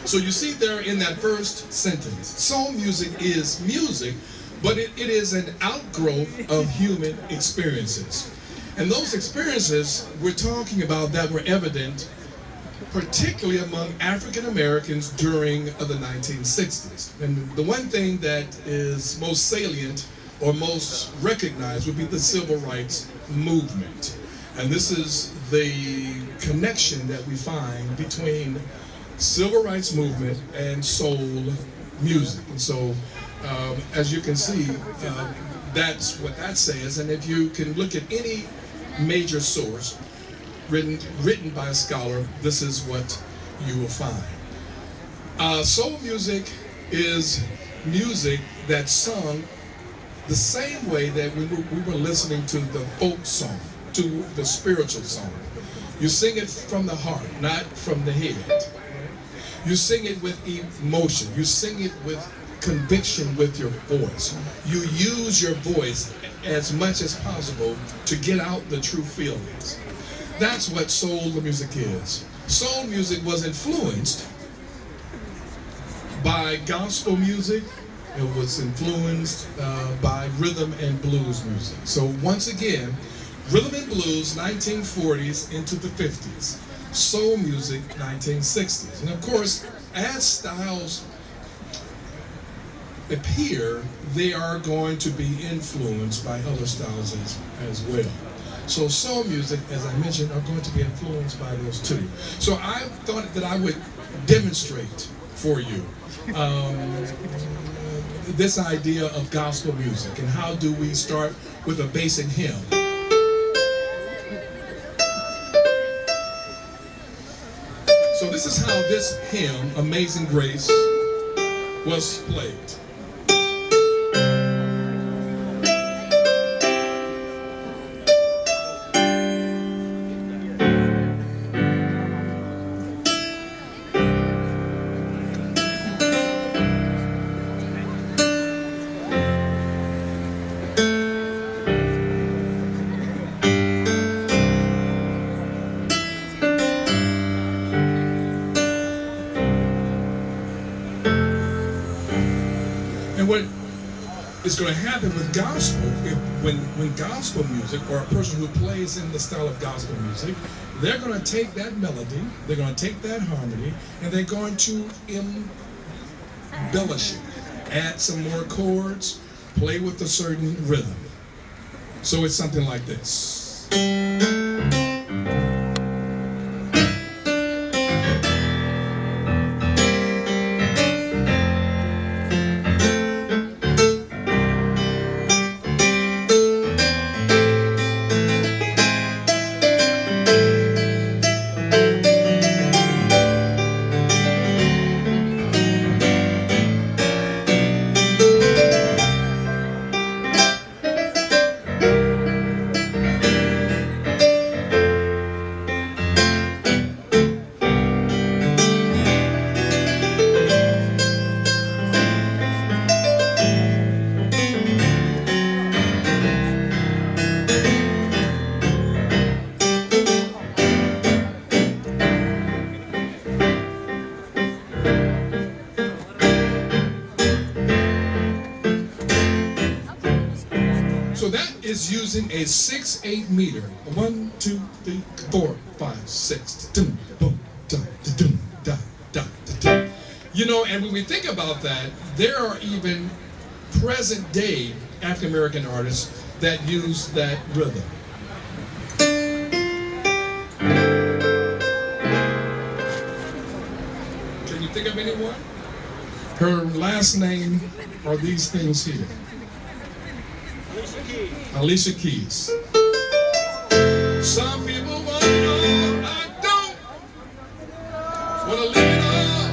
S1: So you see there in that first sentence, soul music is music, but it is an outgrowth of human experiences. And those experiences we're talking about that were evident particularly among African Americans during the 1960s. And the one thing that is most salient or most recognized would be the civil rights movement. And this is the connection that we find between civil rights movement and soul music. And so as you can see, that's what that says. And if you can look at any major source written by a scholar, this is what you will find. Soul music is music that's sung the same way that we were listening to the folk song, to the spiritual song. You sing it from the heart, not from the head. You sing it with emotion. You sing it with conviction with your voice. You use your voice as much as possible to get out the true feelings. That's what soul music is. Soul music was influenced by gospel music. It was influenced by rhythm and blues music. So once again, rhythm and blues, 1940s into the 50s. Soul music, 1960s. And of course, as styles appear, they are going to be influenced by other styles as well. So soul music, as I mentioned, are going to be influenced by those too. So I thought that I would demonstrate for you this idea of gospel music and how do we start with a basic hymn. So this is how this hymn, Amazing Grace, was played. And what is going to happen with gospel, when gospel music, or a person who plays in the style of gospel music, they're going to take that melody, they're going to take that harmony, and they're going to embellish it, add some more chords, play with a certain rhythm. So it's something like this. So that is using a 6/8 meter. 1, 2, 3, 4, 5, 6. Dum, boom, dum, dum, da, da, da. You know, and when we think about that, there are even present day African American artists that use that rhythm. Can you think of anyone? Her last name are these things here. Alicia Keys. Some people want it all, I don't wanna live it all.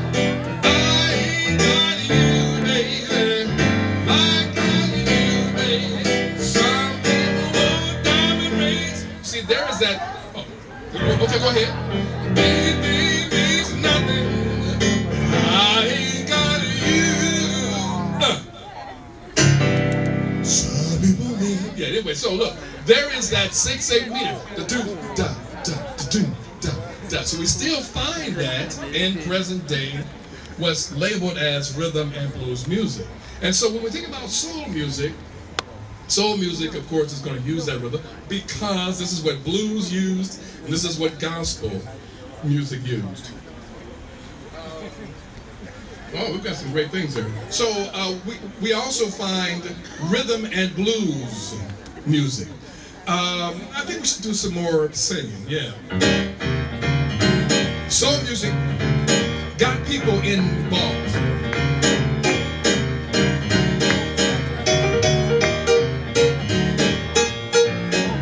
S1: I ain't got you, baby. I got you, baby. Some people want diamond rings. See, there is that. Oh, okay, go ahead. Baby means nothing. I ain't got you. Some people need. Yeah, anyway, so look, there is that 6/8 meter. The do, da, da, da, do, da, da. So we still find that in present day what's labeled as rhythm and blues music. And so when we think about soul music, of course, is going to use that rhythm because this is what blues used and this is what gospel music used. Oh, we've got some great things there. So we also find rhythm and blues music. I think we should do some more singing, yeah. Soul music got people involved.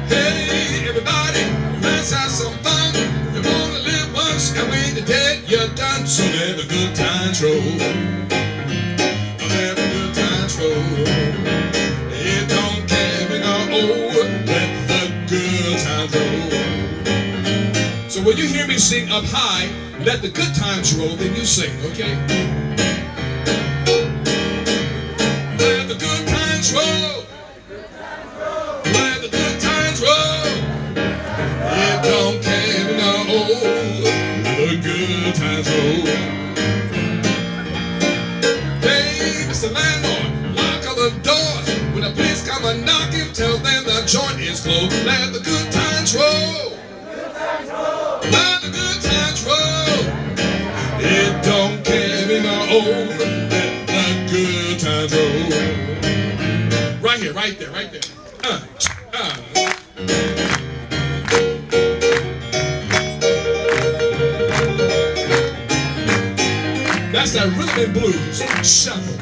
S1: Hey, everybody, let's have some fun. You wanna live once, and when you're dead, you're done. So let the good times roll. Let the good times roll. It don't carry no old. Let the good times roll. So when you hear me sing up high, let the good times roll, then you sing, okay? Let the good times roll. Let the good times roll. It don't carry no old. The good times roll. Hey, Mr. Landlord, lock all the doors. When the police come a knocking, tell them the joint is closed. Let the good times roll. Let the good times roll. It don't carry no old. Let the good times roll. Right here, right there, right there. That's that rhythm and blues shuffle.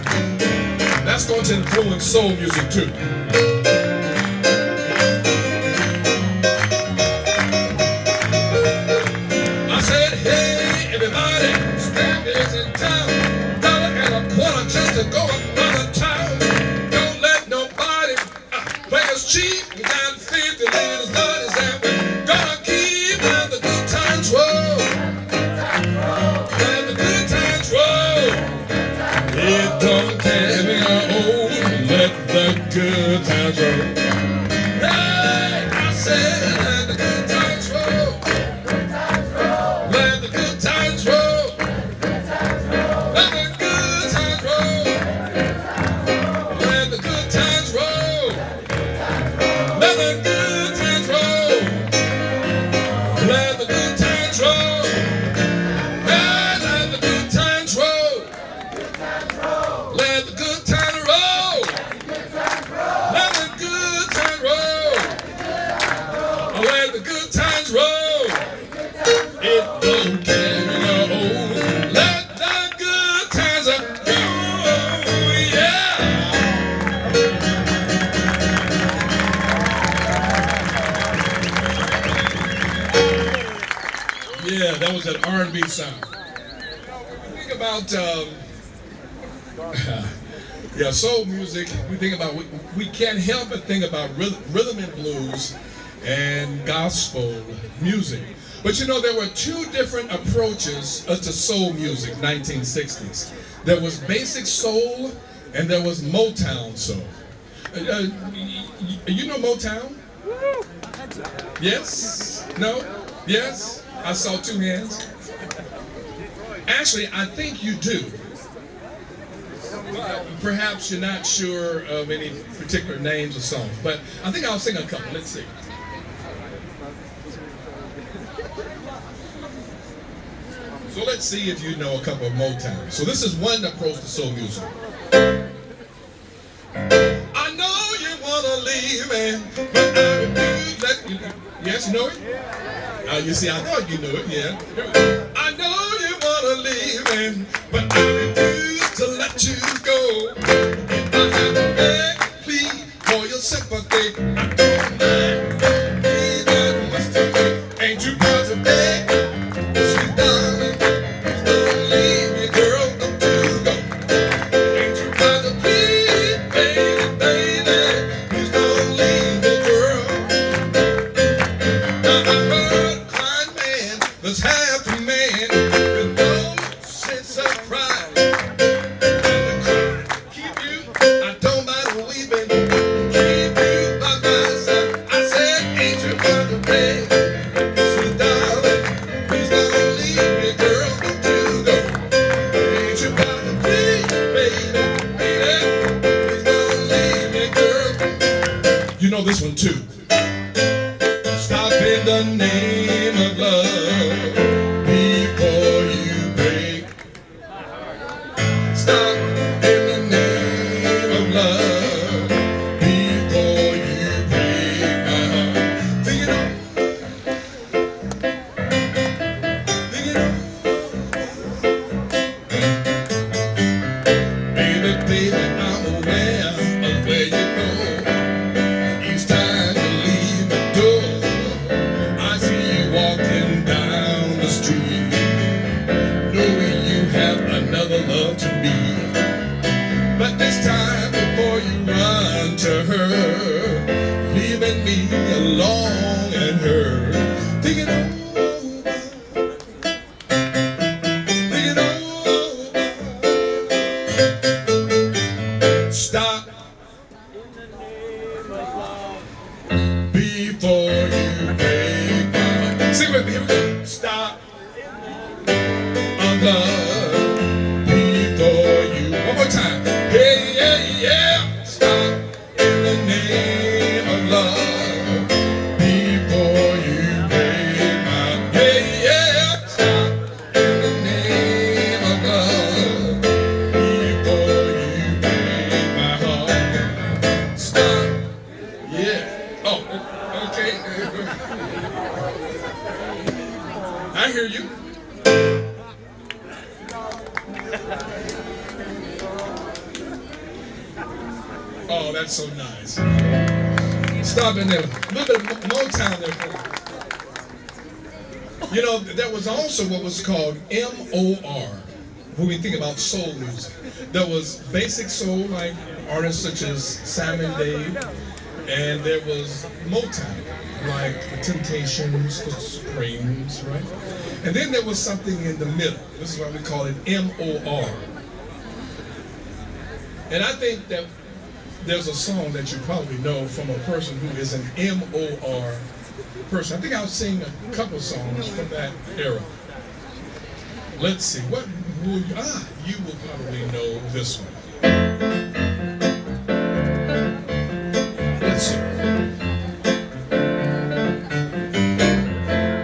S1: That's going to influence soul music too. I said, hey, everybody, spend is in town. $1.25 just to go another town. Don't let nobody play us cheap. We got 50 little studies and we're gonna keep let the good times roll. Let the good times roll. It don't care me old. Let the good times roll. Hey, I said, let the good times roll. Let the good times roll. Let the good times roll. Let the good times roll. Let the good times roll. Let the good times roll. Hey, let the good times roll. Let the good times roll. Let the good times roll. Let the good times roll. It don't care no. Let the good times go. Yeah. Yeah, that was an R&B sound. Think about yeah, soul music. We think about we can't help but think about rhythm and blues and gospel music. But you know, there were two different approaches to soul music, 1960s. There was basic soul and there was Motown soul. You know Motown? Yes? No? Yes? I saw two hands. Actually, I think you do. Perhaps you're not sure of any particular names or songs, but I think I'll sing a couple. Let's see. So let's see if you know a couple of Motown. So this is one approach to soul music. I know you wanna leave me, but I refuse. Yes, you know it? You see, I thought you knew it. Yeah. I know you wanna leave me, but I refuse to let you go. If I have to beg, please, for your sympathy, I don't mind. Be that much to me. Ain't you got to beg, sweet darling? Please don't leave me, girl. Don't you go. Ain't you got to please, baby, baby? Please don't leave me, girl. Now I heard a crying man that's half a man with no sense of pride. You know this one too. Stop in the name of love before you break. Stop in the name of love before you break my heart. Think it over. Think it over. Baby, baby, I'm aware of where you go. It's time to leave the door. I see you walking down the street, knowing you have another love to me. But this time before you run to her, leaving me alone and her. Think it over. Think it over. Stop before you break my heart. Sing with me, here we go. Stop of love before you. One more time. Hey, yeah, yeah. Stop in the name of love before you break my Oh, that's so nice. Stop in there. A little bit of Motown there for you. You know, there was also what was called MOR, when we think about soul music. There was basic soul, like artists such as Sam and Dave, and there was Motown, like the Temptations, the Supremes, right? And then there was something in the middle. This is why we call it MOR. And I think that there's a song that you probably know from a person who is an MOR person. I think I'll sing a couple songs from that era. Let's see, what will you will probably know this one. Let's see.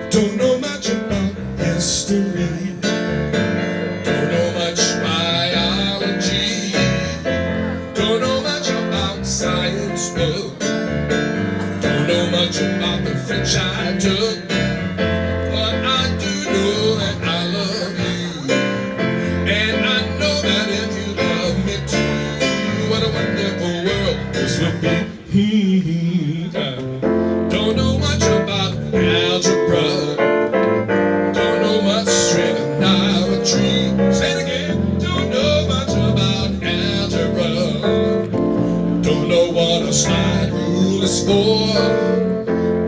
S1: Don't know much about history. Don't know much biology. Don't know much about science book. Don't know much about the French I took. But I do know that I love you. And I know that if you love me too, what a wonderful world this would be. Don't know much about algebra. Don't know much trigonometry. Say it again. Don't know much about algebra. Don't know what a slide rule is for.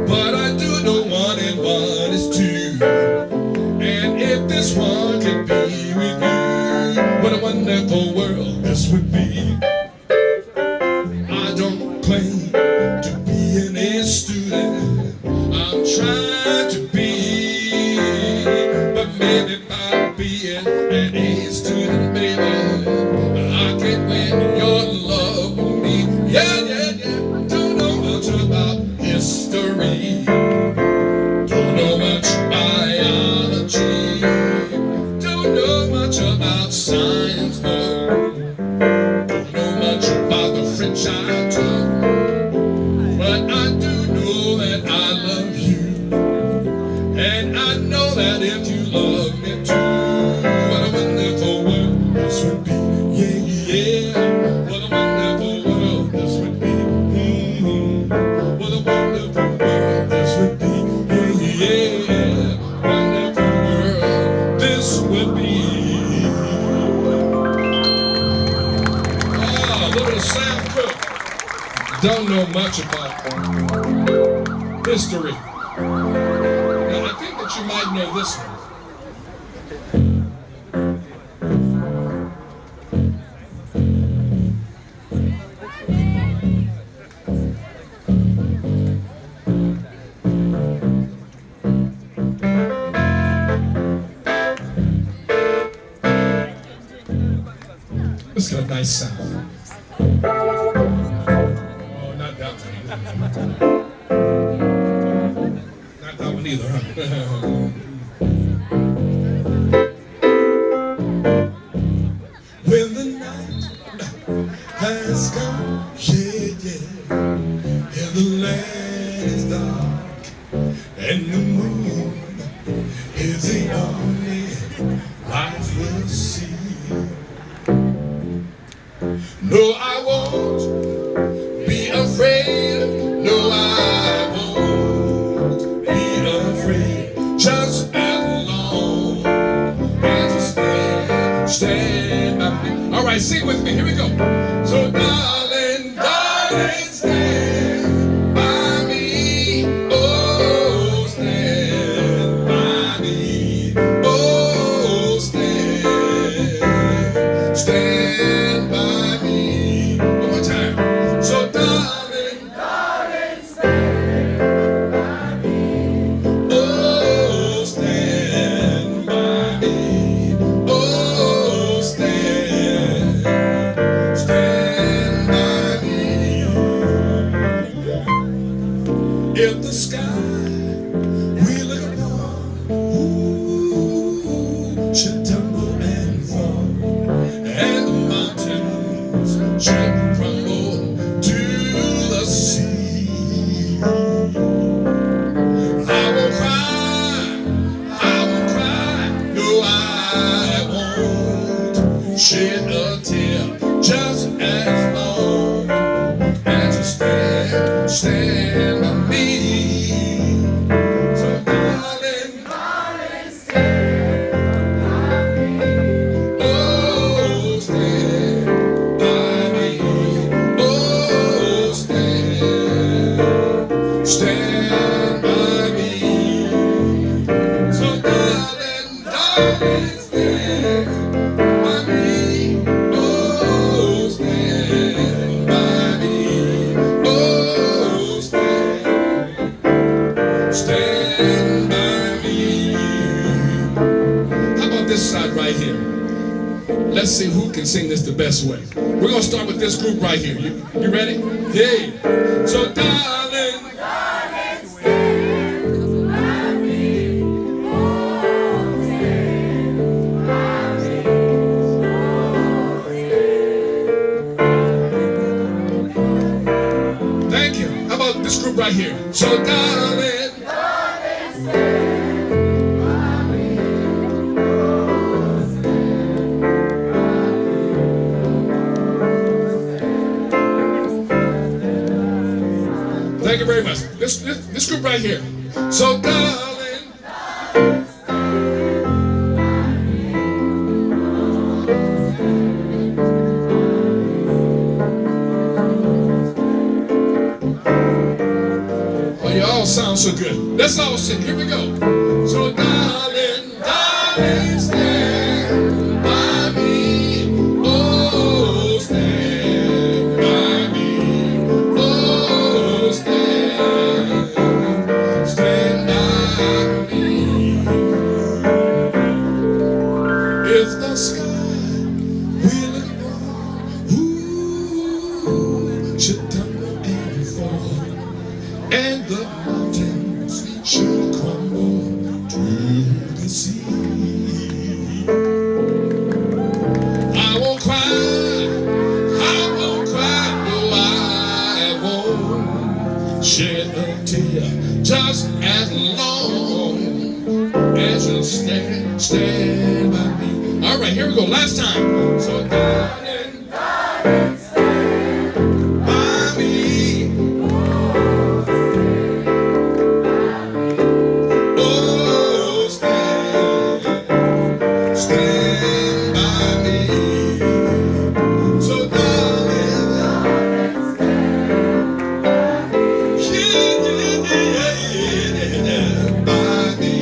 S1: But I do know 1 and 1 is 2. And if this one could be with you, what a wonderful world this would be. I don't claim to be an A student. I'm trying to be, but maybe by being an A student, baby, I can win your love with me. Yeah, yeah, yeah. Don't know much about history. Don't know much biology. Don't know much about science, no. Don't know much about the French I took. But I do know that I love you. And I know that if you love me too, what a wonderful world this would be. Yeah, yeah. What a wonderful world this would be. What a wonderful world this would be. Yeah, yeah. Wonderful world this would be. Ah, a little Sam Cooke. Don't know much about history. Now, I think that you might know this one. It's got a nice sound. Oh, not that one. Not that one either, huh? When the night has come, yeah, yeah, and the land is dark, and the moon is the only light we'll see. No, I won't be afraid. No, I won't be afraid. Just as long as you stand by me. All right, sing with me. Here we go. So, darling, darling, stand by me. Oh, stand by me. Oh, stand by me. One more time. Let's see who can sing this the best way. We're going to start with this group right here. You ready? Hey. So, darling. Thank you. How about this group right here? So, darling. Thank you very much. This group right here. So, darling. Oh, you all sound so good. Let's all sing. Here we go. So, darling, darling, stand by me. Oh, stand by me. Oh, stand by me. If the sky will should tumble and fall, and the mountains should crumble to the sea, I won't cry, no, I won't shed a tear, just as long as you stand by me. All right, here we go, last time. So, darling, stand by me. Oh, stand by me. So, darling, yeah, by me.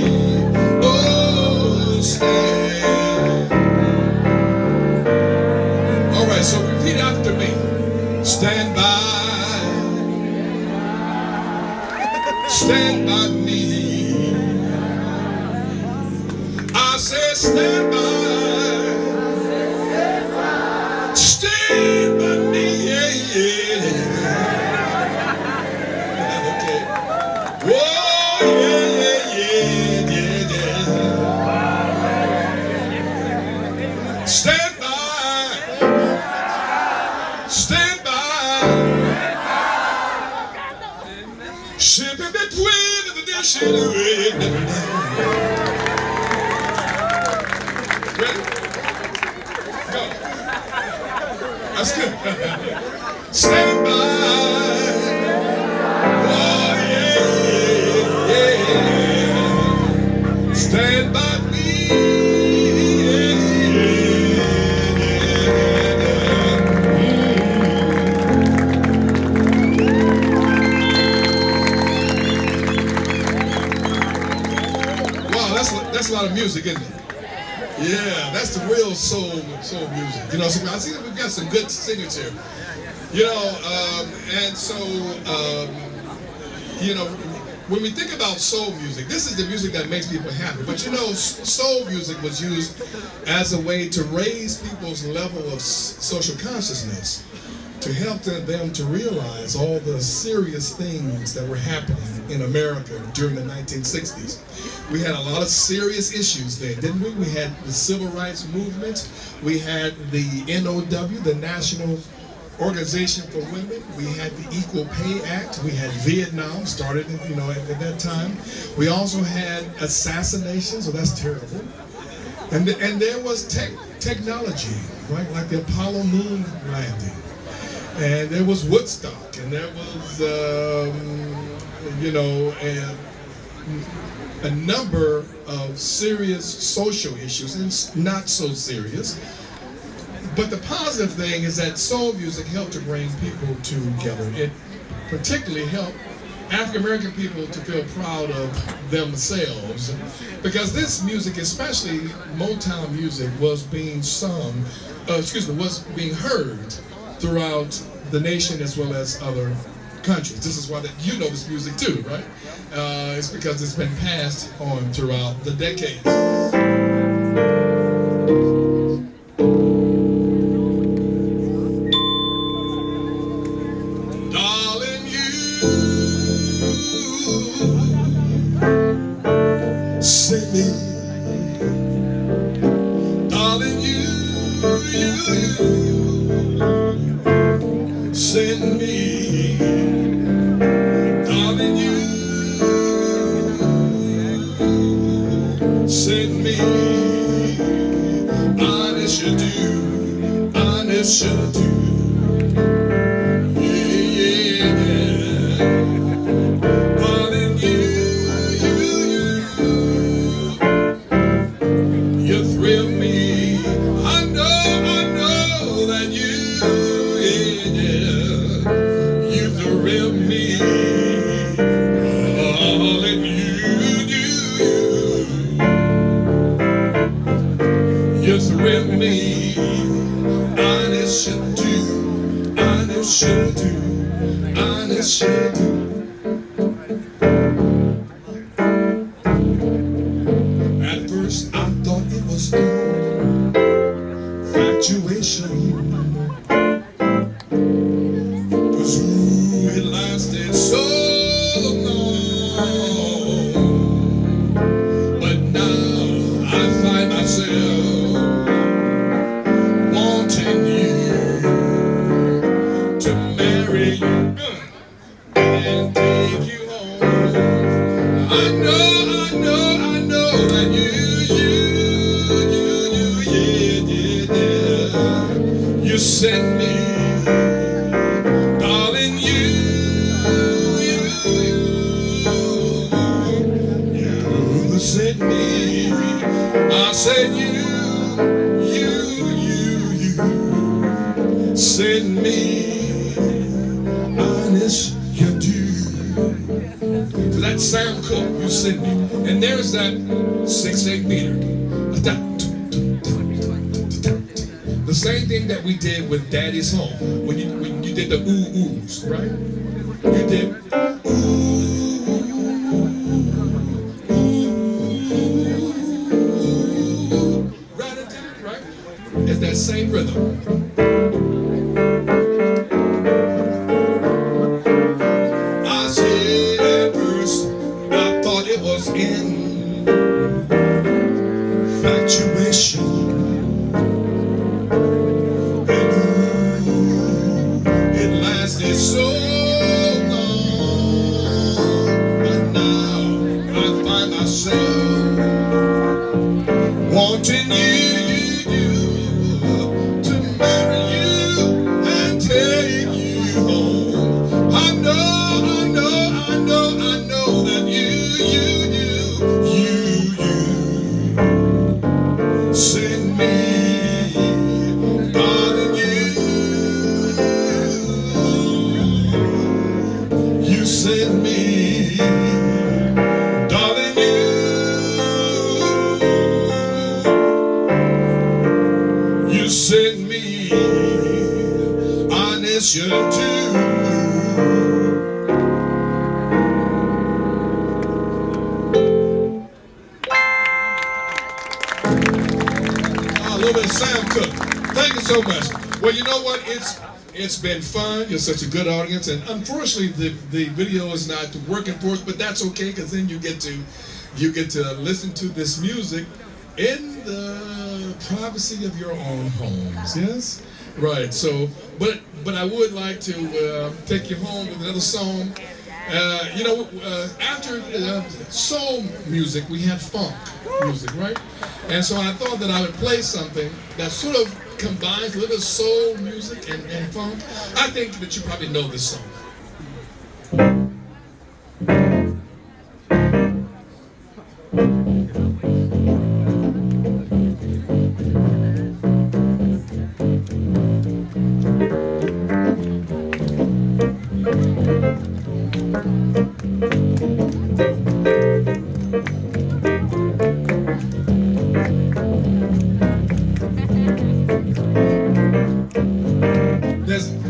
S1: Oh, stand. All right, so repeat after me. Stand by me. I said stand by me. Yeah, yeah. Okay. Whoa, yeah. Stand by. Ready? Go. That's good. Stand by. Oh, yeah. Stand by me. That's a lot of music, isn't it? Yeah, that's the real soul music. You know, so I see that we've got some good singers here. You know, and so, you know, when we think about soul music, this is the music that makes people happy. But you know, soul music was used as a way to raise people's level of social consciousness, to help them to realize all the serious things that were happening in America during the 1960s. We had a lot of serious issues then, didn't we? We had the Civil Rights Movement. We had the NOW, the National Organization for Women. We had the Equal Pay Act. We had Vietnam started, you know, at that time. We also had assassinations, so that's terrible. And there was technology, right? Like the Apollo moon landing. And there was Woodstock, and there was, you know, a number of serious social issues, and not so serious. But the positive thing is that soul music helped to bring people together. It particularly helped African American people to feel proud of themselves, because this music, especially Motown music, was being sung, was being heard throughout the nation as well as other countries. This is why you know this music too, right? It's because it's been passed on throughout the decades. send me, darling, you send me, honest you do, honest you do. You thrill me, honest you do, honest you do, honest you do. At first I thought it was infatuation, 'cause ooh, it lasted so long. But now I find myself wanting you to marry you and take you home. I know that you send me, darling, you send me. I said you send me, honest you do. So that's Sam Cooke, you send me. And there's that 6/8 meter. The same thing that we did with Daddy's Home. When you did the ooh-oohs, right? You did right? It's that same rhythm. I said at first, I thought it was infatuation. And ooh, it lasted so long. But now I find myself wanting you to marry you and take you home. I know that you send me, darling, you send me, darling, you send me, honest you do. A little bit of Sam Cooke. Thank you so much. Well, you know what? It's been fun. You're such a good audience, and unfortunately, the video is not working for us, but that's okay, because then you get to listen to this music in the privacy of your own homes. Yes, right. So, but I would like to take you home with another song. After soul music, we had funk music, right? And so I thought that I would play something that sort of combines a little soul music and funk. I think that you probably know this song.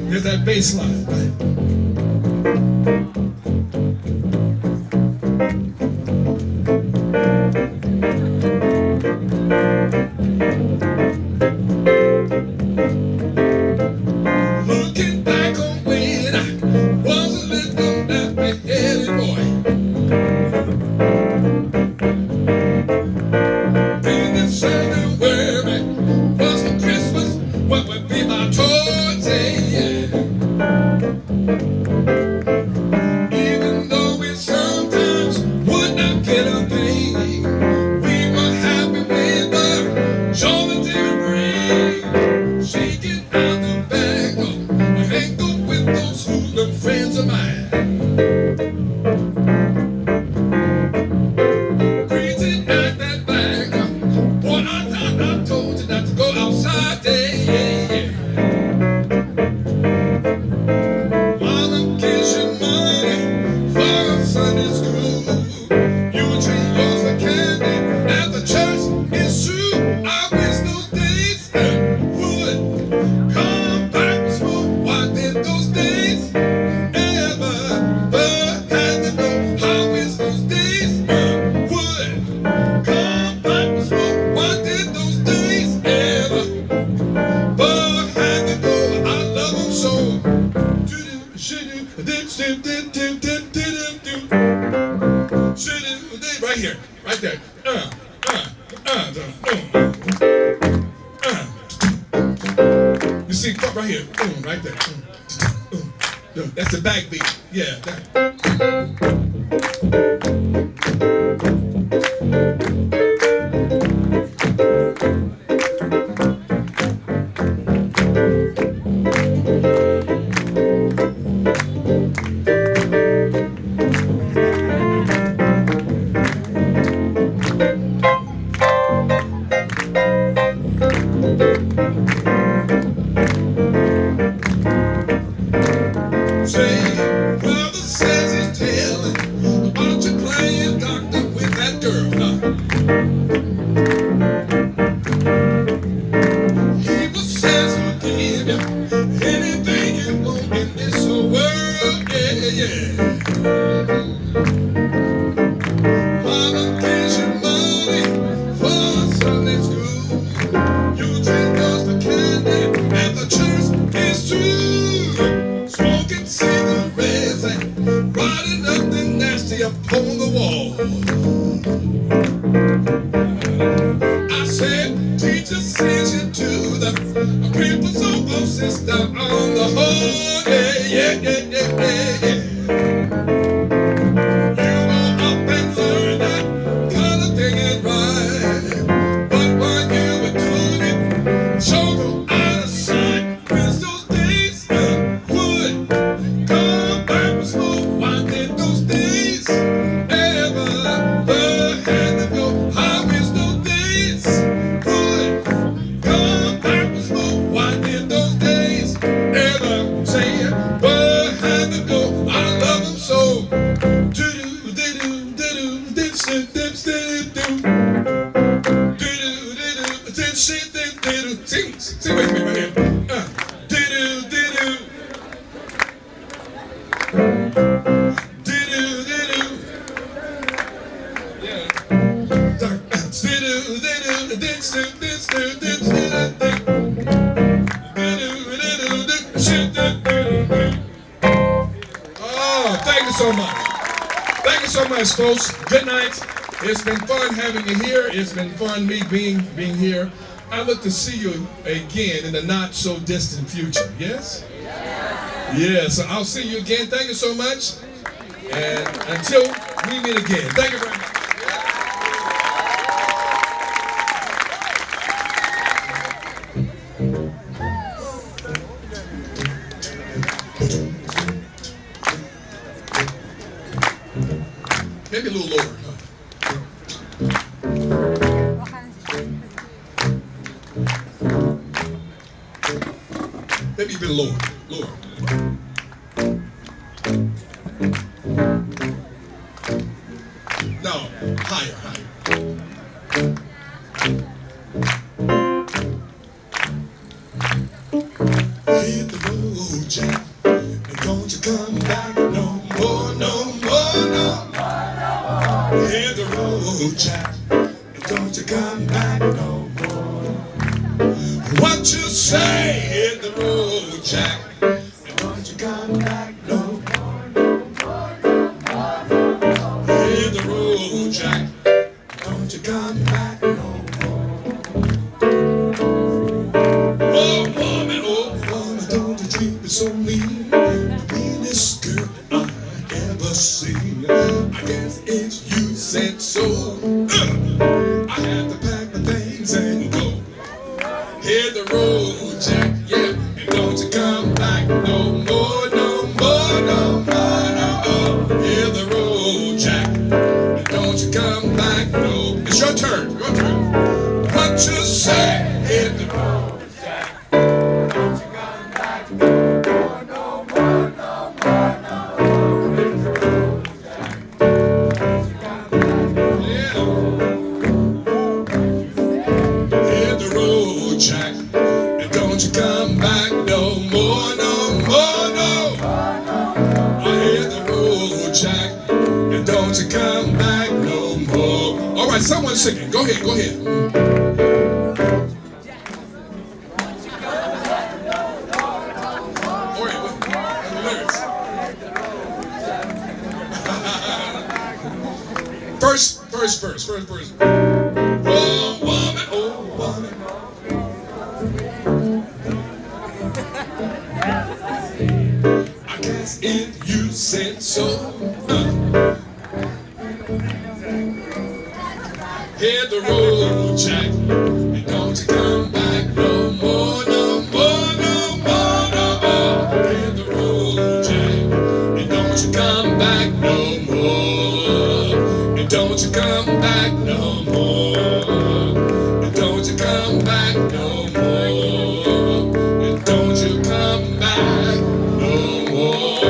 S1: There's that bass line, right? them friends of mine. Crazy at that bag. Boy, I told you not to go outside there. Yeah, yeah. Mama gives you money for Sunday school. You treat yours for candy at the church is true. I wish those days would come back with smoke. Why did those days ever had to go? I wish those days would come back with smoke. Why did those days ever had to go? I love them so. Right here, right there. You see, right here, right there. That's the backbeat. Yeah. Say, brother says he's telling about you playing doctor with that girl. He was says he'll give you anything you want in this whole world. Yeah. Mama gives you money for Sunday school. You drink us the candy and the church is true. Smoking cigarettes and writing nothing nasty upon the wall. I said, teacher sends you to the people's own sister on the whole. Yeah. You go up and learn that kind of thing ain't right. But while you were doing it, show them out of sight. Wish those days would come back with smoke. Why did those days ever had to go? I wish those days would come back with smoke. Why did those days ever say had to go? I love them so. Sing with me right here. Oh, thank you so much. Thank you so much, folks. Good night. It's been fun having you here. It's been fun me being here. I look to see you again in the not so distant future. Yes? Yeah, so I'll see you again. Thank you so much. And until we meet again. Thank you very much. Maybe a little lower. Maybe a bit lower. No, higher. Hit the road, Jack, and don't you come back no more. Hit the road, Jack, and don't you come back no more. What you say? Hit the road, Jack, and don't you come back no more. Hit the road, Jack, don't you come back no more. Oh woman, don't you treat me so mean. The meanest girl I ever seen. I guess it's you said so. I had to pack my things and go. Hit the road, Jack, yeah, and don't you come back no more. right, someone singing. Go ahead, go ahead. All right, what the lyrics? First verse. Oh, woman, oh, woman. I guess if you said so. Hit the road, Jack, and don't you come back no more, no more, no more, no more. Hit the road, Jack, and don't you come back no more, and don't you come back no more, and don't you come back no more, and don't you come back no more.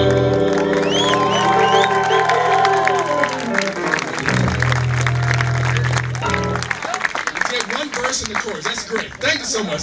S1: One verse in the chorus. That's great. Thank you so much.